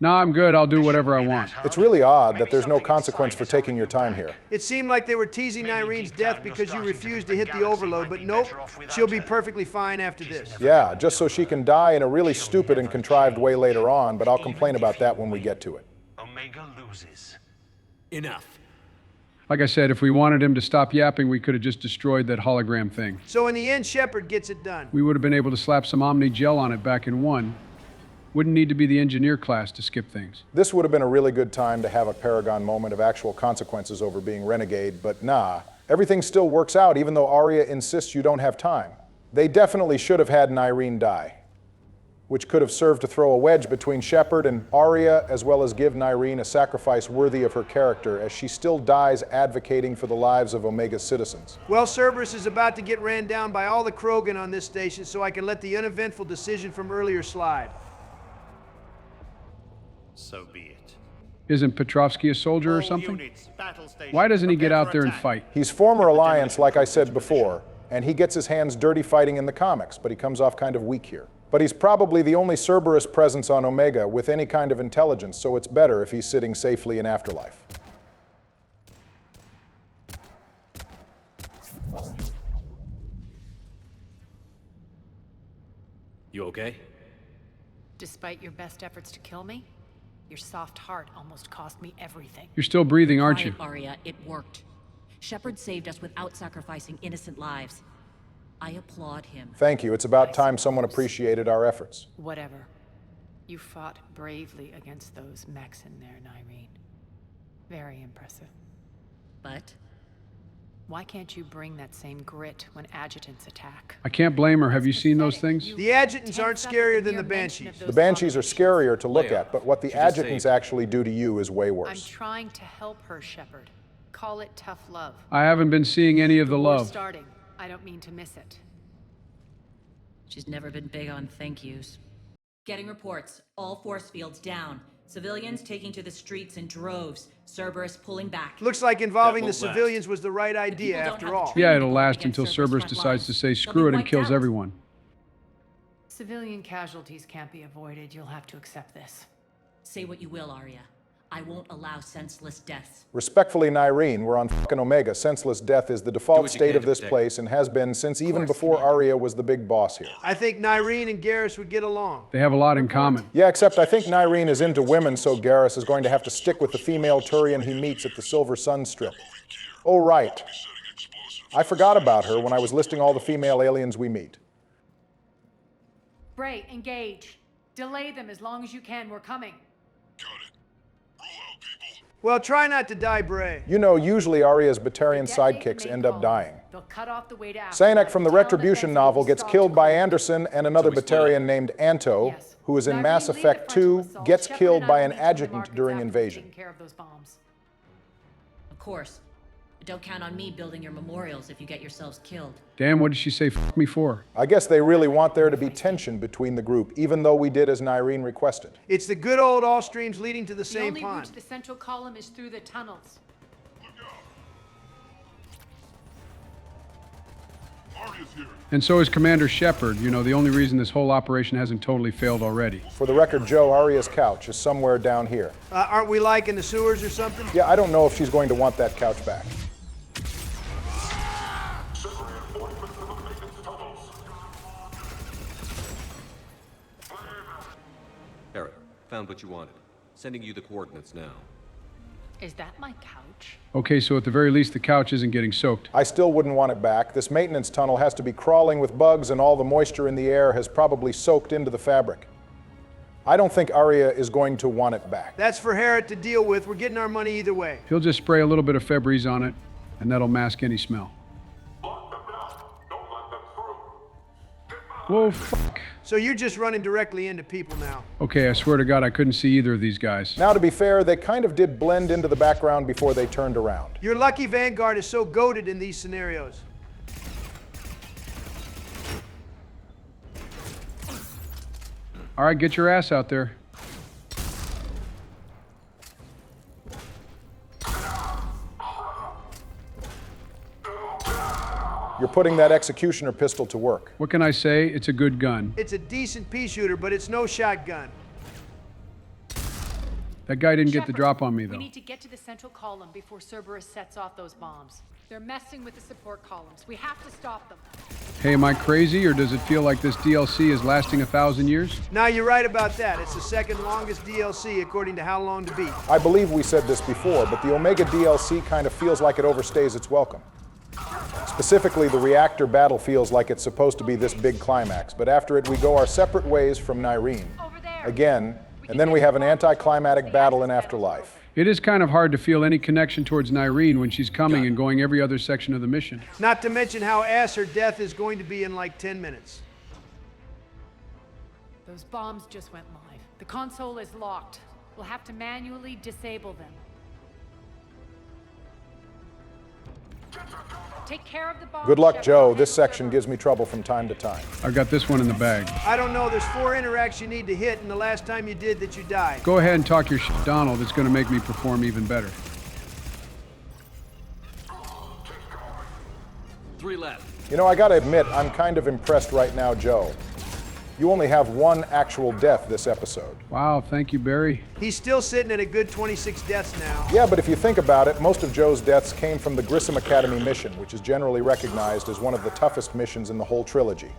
Nah, I'm good. I'll do whatever I want. It's really odd that there's no consequence for taking your time here. It seemed like they were teasing Nyreen's death because you refused to hit the overload, but nope, she'll be perfectly fine after this. Yeah, just so she can die in a really stupid and contrived way later on, but I'll complain about that when we get to it. Omega loses. Enough. Like I said, if we wanted him to stop yapping, we could have just destroyed that hologram thing. So in the end, Shepard gets it done. We would have been able to slap some Omni gel on it back in 1. Wouldn't need to be the engineer class to skip things. This would have been a really good time to have a Paragon moment of actual consequences over being renegade, but nah. Everything still works out even though Aria insists you don't have time. They definitely should have had Nyreen die, which could have served to throw a wedge between Shepard and Aria, as well as give Nyreen a sacrifice worthy of her character, as she still dies advocating for the lives of Omega's citizens. Well, Cerberus is about to get ran down by all the Krogan on this station, so I can let the uneventful decision from earlier slide. So be it. Isn't Petrovsky a soldier or something? Why doesn't he get out there and fight? He's former Alliance, like I said before, and he gets his hands dirty fighting in the comics, but he comes off kind of weak here. But he's probably the only Cerberus presence on Omega with any kind of intelligence, so it's better if he's sitting safely in Afterlife. You okay? Despite your best efforts to kill me, your soft heart almost cost me everything. You're still breathing, aren't you? Quiet, Arya, it worked. Shepard saved us without sacrificing innocent lives. I applaud him. Thank you. It's about time someone appreciated our efforts. Whatever. You fought bravely against those mechs in there, Nyreen. Very impressive. But? Why can't you bring that same grit when adjutants attack? I can't blame her. Have you seen those things? The adjutants aren't scarier than the Banshees. The Banshees are scarier to look at, but what the adjutants actually do to you is way I'm worse. trying to help her, Shepard. Call it tough love. I haven't been seeing any of the War's love. starting. I don't mean to miss it. She's never been big on thank yous. Getting reports. All force fields down. Civilians taking to the streets in droves. Cerberus pulling back. Looks like involving the civilians was the right idea after all. Yeah, it'll last until Cerberus decides to say screw it and kills everyone. Civilian casualties can't be avoided. You'll have to accept this. Say what you will, Arya. I won't allow senseless deaths. Respectfully, Nyreen, we're on fucking Omega. Senseless death is the default state of this place and has been since even before Arya was the big boss here. I think Nyreen and Garrus would get along. They have a lot in common. Yeah, except I think Nyreen is into women, so Garrus is going to have to stick with the female Turian he meets at the Silver Sun Strip. Oh, right. I forgot about her when I was listing all the female aliens we meet. Bray, engage. Delay them as long as you can. We're coming. Well, try not to die, Bray. You know, usually Arya's Batarian sidekicks end up dying. They'll cut off the way to Sanek from the Retribution novel gets killed by Anderson and another Batarian named Anto, who is in Mass Effect 2, gets killed by an adjutant during invasion. Of course. But don't count on me building your memorials if you get yourselves killed. Damn, what did she say fuck me for? I guess they really want there to be tension between the group, even though we did as Nyreen requested. It's the good old all streams leading to the same The only pond. route to the central column is through the tunnels. And so is Commander Shepard. You know, the only reason this whole operation hasn't totally failed already. For the record, Joe, Arya's couch is somewhere down here. Aren't we like in the sewers or something? Yeah, I don't know if she's going to want that couch back. Eric, found what you wanted. Sending you the coordinates now. Is that my couch? Okay, so at the very least the couch isn't getting soaked. I still wouldn't want it back. This maintenance tunnel has to be crawling with bugs and all the moisture in the air has probably soaked into the fabric. I don't think Arya is going to want it back. That's for Harriet to deal with. We're getting our money either way. He'll just spray a little bit of Febreze on it, and that'll mask any smell. Whoa, fuck. So you're just running directly into people now. Okay, I swear to God, I couldn't see either of these guys. Now, to be fair, they kind of did blend into the background before they turned around. Your lucky Vanguard is so goated in these scenarios. All right, get your ass out there. You're putting that executioner pistol to work. What can I say? It's a good gun. It's a decent pea shooter, but it's no shotgun. That guy didn't get the drop on me, We though. need to get to the central column before Cerberus sets off those bombs. They're messing with the support columns. We have to stop them. Hey, am I crazy, or does it feel like this DLC is lasting 1,000 years? Now, you're right about that. It's the second longest DLC according to How Long to Beat. I believe we said this before, but the Omega DLC kind of feels like it overstays its welcome. Specifically, the reactor battle feels like it's supposed to be this big climax, but after it we go our separate ways from Nyreen. Again, and then we have an anticlimactic battle in Afterlife. It is kind of hard to feel any connection towards Nyreen when she's coming and going every other section of the mission. Not to mention how ass her death is going to be in like 10 minutes. Those bombs just went live. The console is locked. We'll have to manually disable them. Take care of the bomb. Good luck, Shepard. Joe. This section gives me trouble from time to time. I got this one in the bag. I don't know, there's 4 interacts you need to hit, and the last time you did that you died. Go ahead and talk your shit, Donald. It's going to make me perform even better. 3 left. You know, I gotta admit, I'm kind of impressed right now, Joe. You only have 1 actual death this episode. Wow, thank you, Barry. He's still sitting at a good 26 deaths now. Yeah, but if you think about it, most of Joe's deaths came from the Grissom Academy mission, which is generally recognized as one of the toughest missions in the whole trilogy.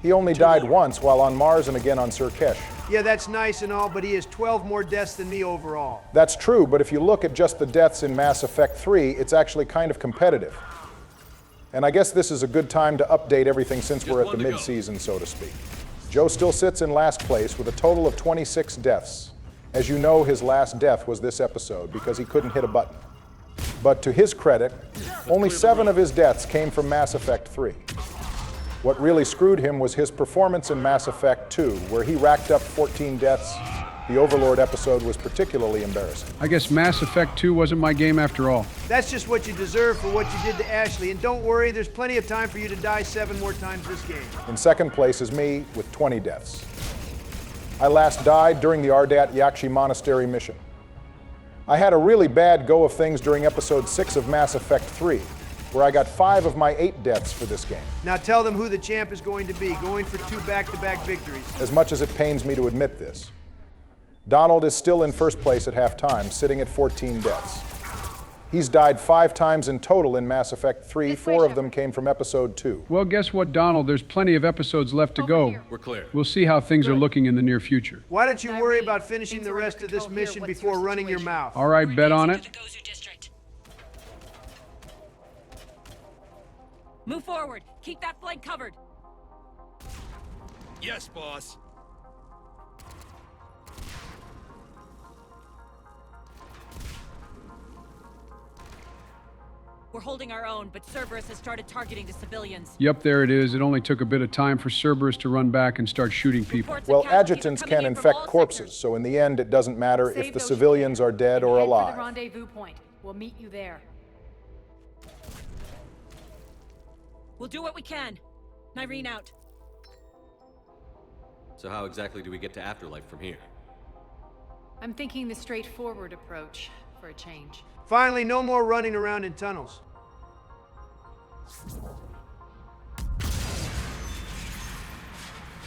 He only died once while on Mars and again on Surkesh. Yeah, that's nice and all, but he has 12 more deaths than me overall. That's true, but if you look at just the deaths in Mass Effect 3, it's actually kind of competitive. And I guess this is a good time to update everything since we're at the mid-season, so to speak. Joe still sits in last place with a total of 26 deaths. As you know, his last death was this episode because he couldn't hit a button. But to his credit, only 7 of his deaths came from Mass Effect 3. What really screwed him was his performance in Mass Effect 2, where he racked up 14 deaths. The Overlord episode was particularly embarrassing. I guess Mass Effect 2 wasn't my game after all. That's just what you deserve for what you did to Ashley, and don't worry, there's plenty of time for you to die 7 more times this game. In second place is me with 20 deaths. I last died during the Ardat Yakshi Monastery mission. I had a really bad go of things during episode 6 of Mass Effect 3, where I got 5 of my 8 deaths for this game. Now tell them who the champ is going to be, going for 2 back-to-back victories. As much as it pains me to admit this. Donald is still in first place at halftime, sitting at 14 deaths. He's died 5 times in total in Mass Effect 3. 4 of them came from episode 2. Well, guess what, Donald? There's plenty of episodes left to go. We're clear. We'll see how things are looking in the near future. Why don't you worry about finishing the rest of this mission before running your mouth? All right, bet on it. Move forward. Keep that flank covered. Yes, boss. We're holding our own, but Cerberus has started targeting the civilians. Yep, there it is. It only took a bit of time for Cerberus to run back and start shooting people. Well, adjutants can infect corpses, so in the end, it doesn't matter if the civilians are dead or Head for the alive. rendezvous point. We'll meet you there. We'll do what we can. Nyreen out. So how exactly do we get to Afterlife from here? I'm thinking the straightforward approach for a change. Finally, no more running around in tunnels.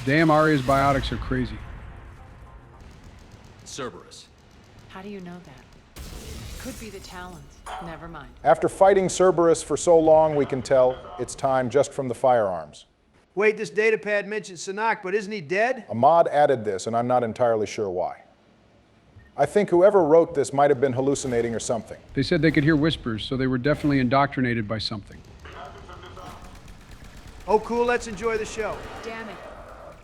Damn, Aria's biotics are crazy. Cerberus. How do you know that? Could be the Talons. Never mind. After fighting Cerberus for so long, we can tell it's time just from the firearms. Wait, this datapad mentions Sanak, but isn't he dead? A mod added this, and I'm not entirely sure why. I think whoever wrote this might have been hallucinating or something. They said they could hear whispers, so they were definitely indoctrinated by something. Oh, cool, let's enjoy the show. Damn it.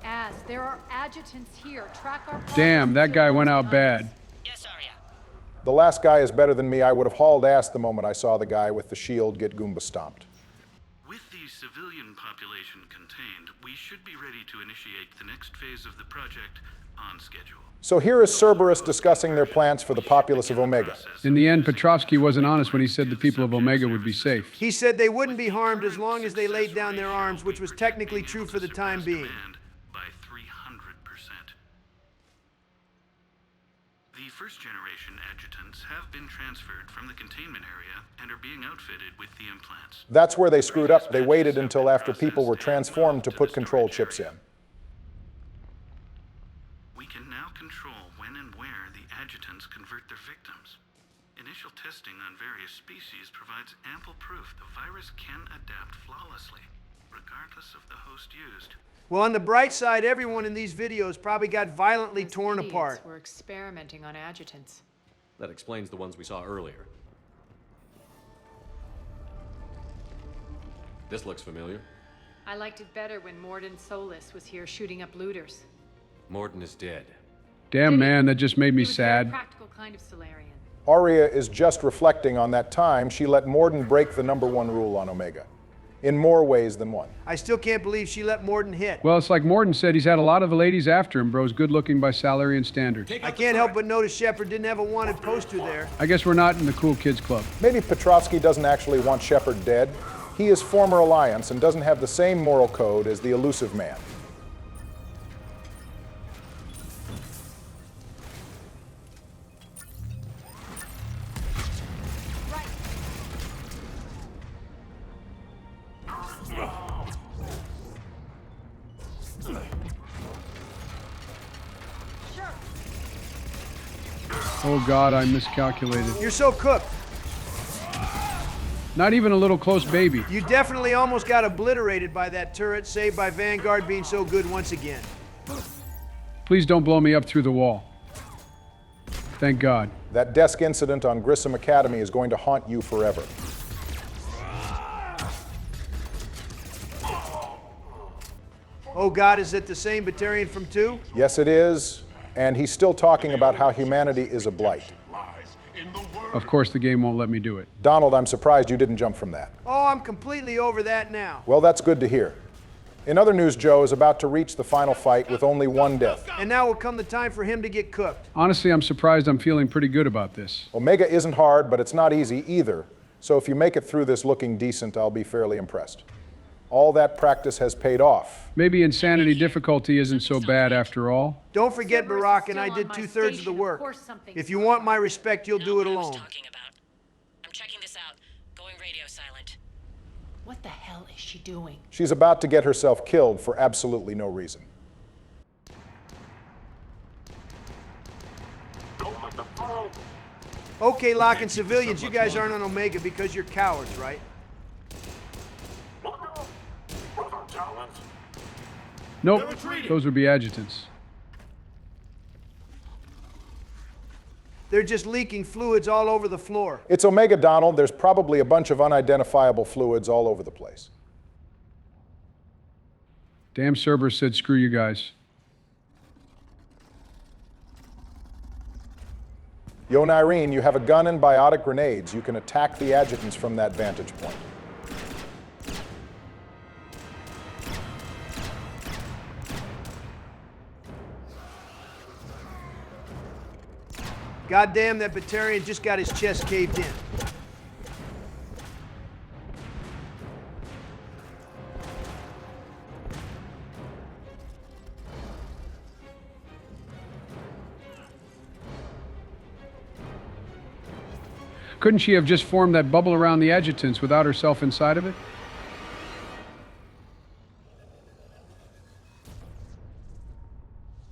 Az, there are adjutants here. Track our... Damn, that guy went out bad. The last guy is better than me. I would have hauled ass the moment I saw the guy with the shield get Goomba stomped. With the civilian population contained, we should be ready to initiate the next phase of the project on schedule. So here is Cerberus discussing their plans for the populace of Omega. In the end, Quattrocchi wasn't honest when he said the people of Omega would be safe. He said they wouldn't be harmed as long as they laid down their arms, which was technically true for the time being. By 300%. The first generation adjutants have been transferred from the containment area and are being outfitted with the implants. That's where they screwed up. They waited until after people were transformed to put control chips in. We can now control when and where the adjutants convert their victims. Initial testing on various species provides ample proof the virus can adapt flawlessly, regardless of the host used. Well, on the bright side, everyone in these videos probably got violently torn apart. We're experimenting on adjutants. That explains the ones we saw earlier. This looks familiar. I liked it better when Morden Solis was here shooting up looters. Morden is dead. Damn, man, that just made me sad. Practical kind of Solarian. Aria is just reflecting on that time she let Morden break the #1 rule on Omega. in more ways than one. I still can't believe she let Morden hit. Well, it's like Morden said, he's had a lot of the ladies after him, bro's good looking by Salarian standards. I can't help but notice Shepard didn't have a wanted poster there. I guess we're not in the cool kids club. Maybe Quattrocchi doesn't actually want Shepard dead. He is former Alliance and doesn't have the same moral code as the elusive man. Oh God, I miscalculated. You're so cooked. Not even a little close baby. You definitely almost got obliterated by that turret, saved by Vanguard being so good once again. Please don't blow me up through the wall. Thank God. That desk incident on Grissom Academy is going to haunt you forever. Oh God, is it the same Batarian from 2? Yes, it is. And he's still talking about how humanity is a blight. Of course, the game won't let me do it. Donald, I'm surprised you didn't jump from that. Oh, I'm completely over that now. Well, that's good to hear. In other news, Joe is about to reach the final fight with only one death. And now will come the time for him to get cooked. Honestly, I'm surprised I'm feeling pretty good about this. Omega isn't hard, but it's not easy either. So if you make it through this looking decent, I'll be fairly impressed. All that practice has paid off. Maybe insanity difficulty isn't so bad after all. Don't forget, Barack and I did 2/3 of the work. If you want my respect, you'll do it alone. I'm checking this out. Going radio silent. What the hell is she doing? She's about to get herself killed for absolutely no reason. Okay, Locke and civilians, you guys aren't on Omega because you're cowards, right? Nope, those would be adjutants. They're just leaking fluids all over the floor. It's Omega, Donald. There's probably a bunch of unidentifiable fluids all over the place. Damn Cerberus said screw you guys. Yo, Nyreen, you have a gun and biotic grenades. You can attack the adjutants from that vantage point. Goddamn, that Batarian just got his chest caved in. Couldn't she have just formed that bubble around the adjutants without herself inside of it?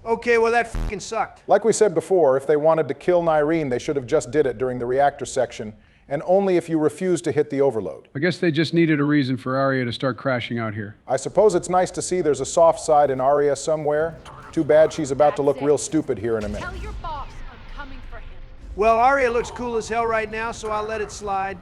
Okay, well that fucking sucked. Like we said before, if they wanted to kill Nyreen, they should have just did it during the reactor section, and only if you refused to hit the overload. I guess they just needed a reason for Arya to start crashing out here. I suppose it's nice to see there's a soft side in Arya somewhere. Too bad she's about to look real stupid here in a minute. Tell your boss I'm coming for him. Well, Arya looks cool as hell right now, so I'll let it slide.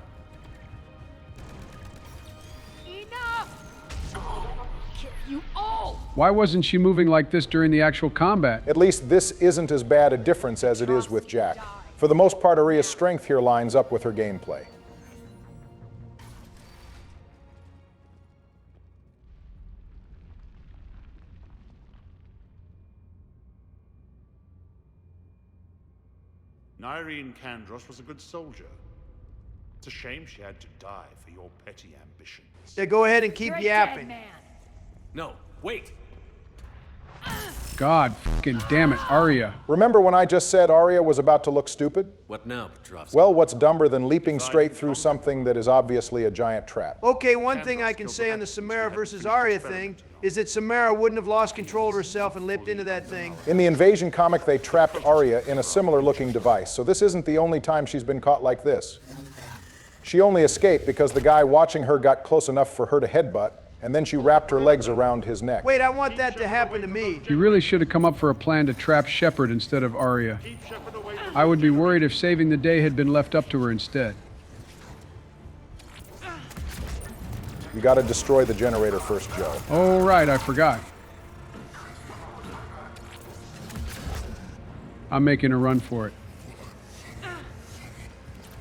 You all! Why wasn't she moving like this during the actual combat? At least this isn't as bad a difference as it is with Jack. For the most part, Arya's strength here lines up with her gameplay. Nyreen Kandros was a good soldier. It's a shame she had to die for your petty ambitions. Yeah, go ahead and keep You're a yapping. dead man. No, wait. God fucking damn it, Arya. Remember when I just said Arya was about to look stupid? What now, Quattrocchi? Well, what's dumber than leaping straight through something that is obviously a giant trap? Okay, one thing I can say on the Samara versus Arya thing is that Samara wouldn't have lost control of herself and leapt into that thing. In the Invasion comic, they trapped Arya in a similar looking device, so this isn't the only time she's been caught like this. She only escaped because the guy watching her got close enough for her to headbutt, and then she wrapped her legs around his neck. Wait, I want that to happen to me. She really should have come up for a plan to trap Shepard instead of Arya. I would be worried if saving the day had been left up to her instead. You gotta destroy the generator first, Joe. Oh, right, I forgot. I'm making a run for it.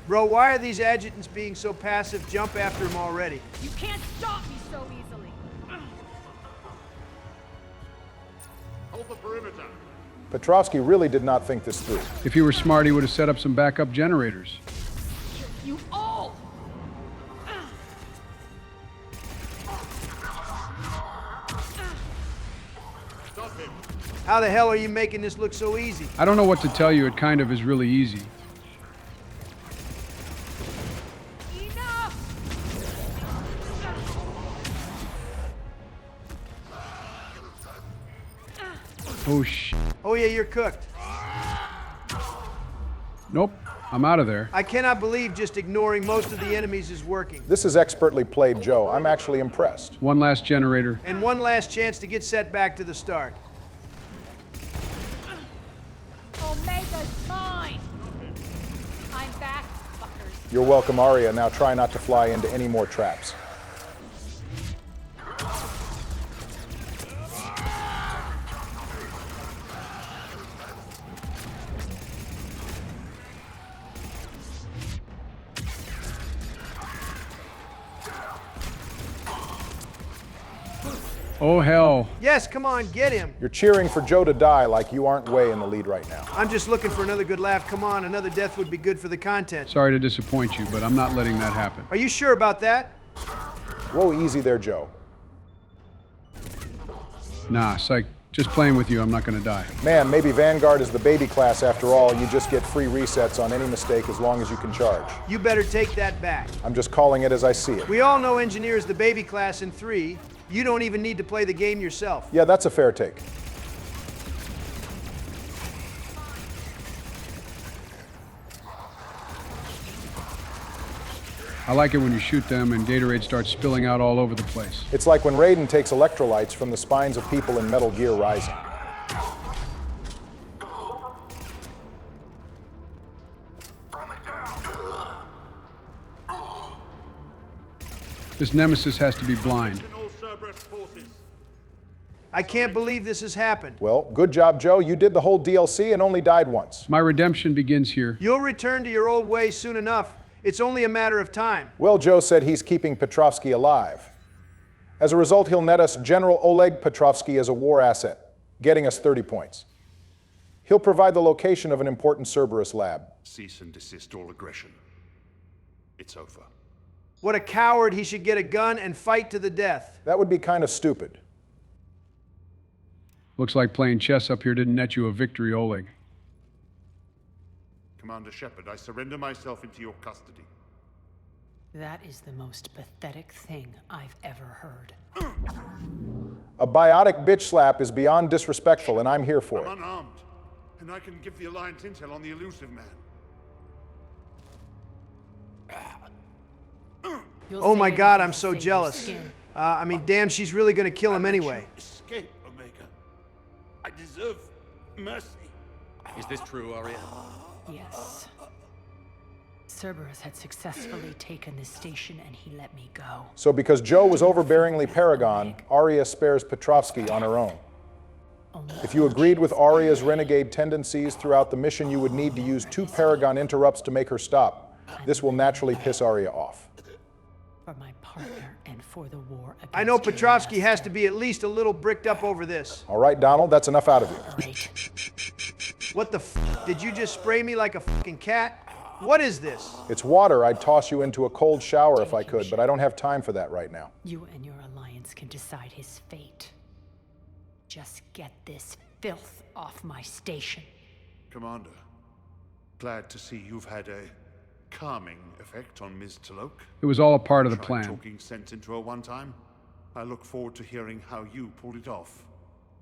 Bro, why are these adjutants being so passive? Jump after him already. You can't stop me, so easily. Hold the perimeter. Petrovsky really did not think this through. If he were smart, he would have set up some backup generators. You all! Stop him. How the hell are you making this look so easy? I don't know what to tell you. It kind of is really easy. Oh, shit. Oh yeah, you're cooked. Nope. I'm out of there. I cannot believe just ignoring most of the enemies is working. This is expertly played, Joe. I'm actually impressed. One last generator. And one last chance to get set back to the start. Omega's mine! I'm back, fuckers. You're welcome, Arya. Now try not to fly into any more traps. Oh, hell. Yes, come on, get him. You're cheering for Joe to die like you aren't way in the lead right now. I'm just looking for another good laugh. Come on, another death would be good for the content. Sorry to disappoint you, but I'm not letting that happen. Are you sure about that? Whoa, easy there, Joe. Nah, psych. Just playing with you, I'm not gonna die. Man, maybe Vanguard is the baby class after all. You just get free resets on any mistake as long as you can charge. You better take that back. I'm just calling it as I see it. We all know Engineer is the baby class in 3. You don't even need to play the game yourself. Yeah, that's a fair take. I like it when you shoot them and Gatorade starts spilling out all over the place. It's like when Raiden takes electrolytes from the spines of people in Metal Gear Rising. This nemesis has to be blind. I can't believe this has happened. Well, good job, Joe. You did the whole DLC and only died once. My redemption begins here. You'll return to your old ways soon enough. It's only a matter of time. Well, Joe said he's keeping Petrovsky alive. As a result, he'll net us General Oleg Petrovsky as a war asset, getting us 30 points. He'll provide the location of an important Cerberus lab. Cease and desist all aggression. It's over. What a coward. He should get a gun and fight to the death. That would be kind of stupid. Looks like playing chess up here didn't net you a victory, Oleg. Commander Shepard, I surrender myself into your custody. That is the most pathetic thing I've ever heard. A biotic bitch slap is beyond disrespectful, and I'm here for it. I'm unarmed, and I can give the Alliance intel on the elusive man. Oh my God, I'm so jealous. I mean, damn, she's really gonna kill him anyway. Escape, Omega. I deserve mercy. Is this true, Arya? Yes. Cerberus had successfully taken this station and he let me go. So because Joe was overbearingly Paragon, Arya spares Petrovsky on her own. If you agreed with Arya's renegade tendencies throughout the mission, you would need to use 2 Paragon interrupts to make her stop. This will naturally piss Arya off. For my partner and for the war against I know Petrovsky has to be at least a little bricked up over this. All right, Donald, that's enough out of you. What the f? Did you just spray me like a fucking cat? What is this? It's water. I'd toss you into a cold shower if I could, but I don't have time for that right now. You and your alliance can decide his fate. Just get this filth off my station. Commander, glad to see you've had a calming effect on Ms. Talok. It was all a part of the Tried plan. talking sense into her one time. I look forward to hearing how you pulled it off.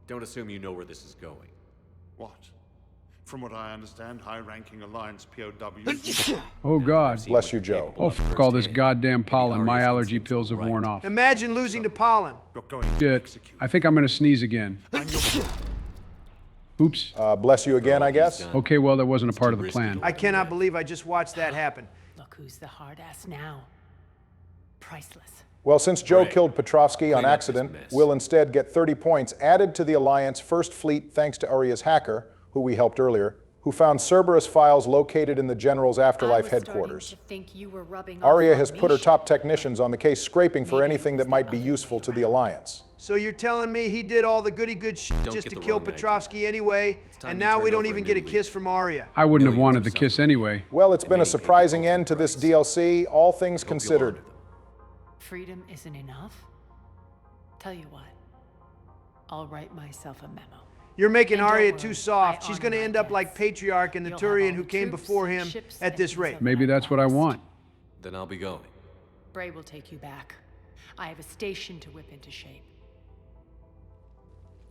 Don't assume you know where this is going. What? From what I understand, high-ranking Alliance POWs... Oh, God. Bless you, Joe. Oh, fuck all this goddamn pollen. My allergy pills have worn off. Imagine losing to pollen. Shit. I think I'm gonna sneeze again. Oops. Bless you again, I guess? Okay, well, that wasn't a part of the plan. I cannot believe I just watched that happen. Look who's the hard ass now. Priceless. Well, since Joe killed Petrovsky on accident, we'll instead get 30 points added to the Alliance First Fleet thanks to Arya's hacker, who we helped earlier, who found Cerberus files located in the General's Afterlife headquarters. Aria has put her top technicians on the case, scraping for anything that might be useful to the Alliance. So you're telling me he did all the goody-good shit just to kill Quattrocchi anyway, and now we don't even get a kiss from Aria? I wouldn't have wanted the kiss anyway. Well, it's been a surprising end to this DLC, all things considered. Freedom isn't enough? Tell you what, I'll write myself a memo. You're making Aria too soft. She's going to end up like Patriarch and the Turian who came before him at this rate. Maybe that's what I want. Then I'll be going. Bray will take you back. I have a station to whip into shape.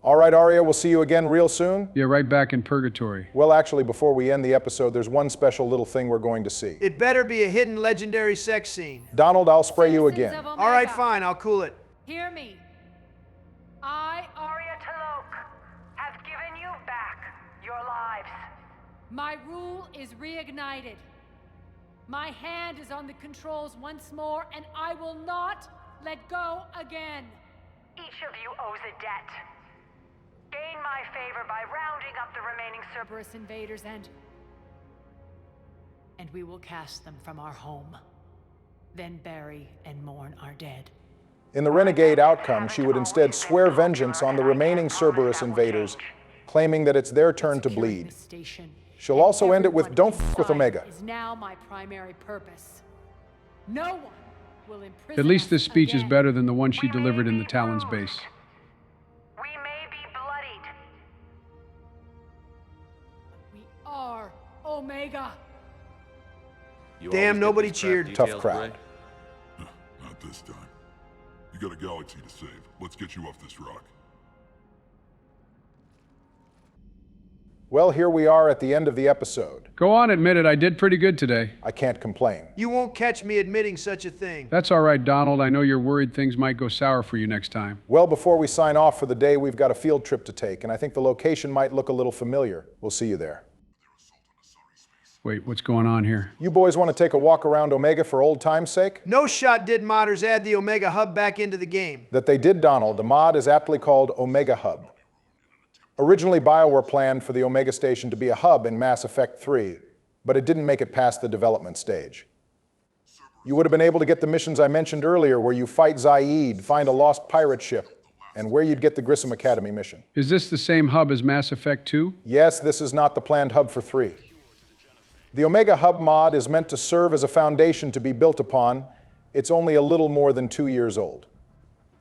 All right, Aria, we'll see you again real soon. Yeah, right back in purgatory. Well, actually, before we end the episode, there's one special little thing we're going to see. It better be a hidden legendary sex scene. Donald, I'll spray you again. All right, fine, I'll cool it. Hear me. I, Aria Talok, have given you back your lives. My rule is reignited. My hand is on the controls once more, and I will not let go again. Each of you owes a debt. Gain my favor by rounding up the remaining Cerberus invaders and we will cast them from our home. Then bury and mourn our dead. In the Renegade outcome, she would instead swear vengeance on the remaining Cerberus invaders, claiming that it's their turn to bleed. She'll also end it with "Don't f with Omega." Is now my primary purpose. No one will imprison At least this us speech is again. better than the one she delivered in the Talon's base. We may be bloodied. We are Omega. Damn, nobody cheered. Tough crowd. Not this time. You got a galaxy to save. Let's get you off this rock. Well, here we are at the end of the episode. Go on, admit it, I did pretty good today. I can't complain. You won't catch me admitting such a thing. That's all right, Donald. I know you're worried things might go sour for you next time. Well, before we sign off for the day, we've got a field trip to take, and I think the location might look a little familiar. We'll see you there. Wait, what's going on here? You boys want to take a walk around Omega for old time's sake? No shot did modders add the Omega Hub back into the game. That they did, Donald. The mod is aptly called Omega Hub. Originally, BioWare planned for the Omega Station to be a hub in Mass Effect 3, but it didn't make it past the development stage. You would have been able to get the missions I mentioned earlier, where you fight Zaid, find a lost pirate ship, and where you'd get the Grissom Academy mission. Is this the same hub as Mass Effect 2? Yes, this is not the planned hub for 3. The Omega Hub mod is meant to serve as a foundation to be built upon. It's only a little more than 2 years old.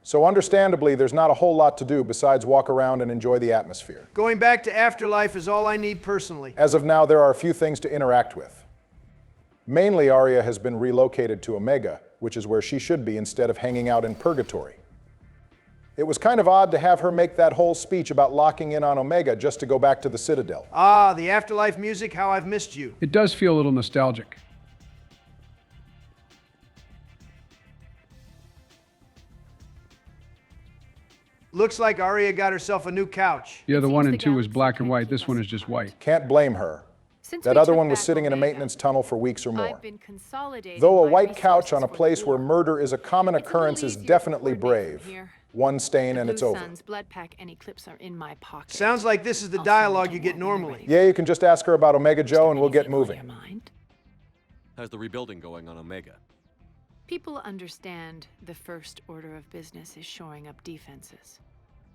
So understandably, there's not a whole lot to do besides walk around and enjoy the atmosphere. Going back to Afterlife is all I need personally. As of now, there are a few things to interact with. Mainly, Aria has been relocated to Omega, which is where she should be instead of hanging out in Purgatory. It was kind of odd to have her make that whole speech about locking in on Omega just to go back to the Citadel. Ah, the Afterlife music, how I've missed you. It does feel a little nostalgic. Looks like Aria got herself a new couch. Yeah, the 1 and 2 is black and white. This one is just white. Can't blame her. That other one was sitting in a maintenance tunnel for weeks or more. I've been consolidating Though a my white couch resources on a for the place where war. murder is a common It's a little occurrence is easier to definitely coordinate brave. from here. One stain and The it's Blue over. Sun's blood pack and Eclipse are in my pocket. Sounds like this is the dialogue you get normally. Yeah, you can just ask her about Omega Joe and we'll get moving. How's the rebuilding going on Omega? People understand the first order of business is shoring up defenses.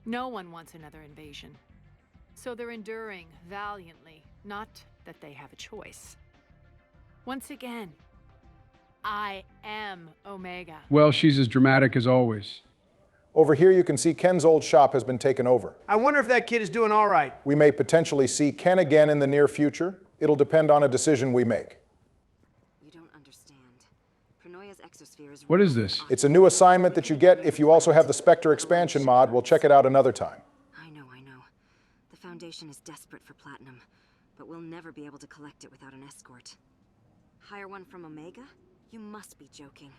No one wants another invasion. So they're enduring valiantly, not that they have a choice. Once again, I am Omega. Well, she's as dramatic as always. Over here you can see Ken's old shop has been taken over. I wonder if that kid is doing all right. We may potentially see Ken again in the near future. It'll depend on a decision we make. You don't understand. Prenoia's exosphere is... What is this? It's a new assignment that you get if you also have the Spectre expansion mod. We'll check it out another time. I know. The Foundation is desperate for platinum, but we'll never be able to collect it without an escort. Hire one from Omega? You must be joking.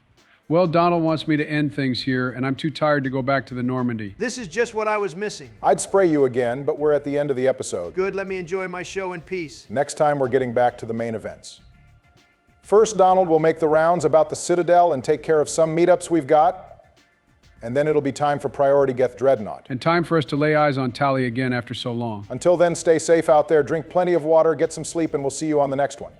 Well, Donald wants me to end things here, and I'm too tired to go back to the Normandy. This is just what I was missing. I'd spray you again, but we're at the end of the episode. Good, let me enjoy my show in peace. Next time we're getting back to the main events. First, Donald will make the rounds about the Citadel and take care of some meetups we've got. And then it'll be time for Priority Geth Dreadnought. And time for us to lay eyes on Tali again after so long. Until then, stay safe out there, drink plenty of water, get some sleep, and we'll see you on the next one.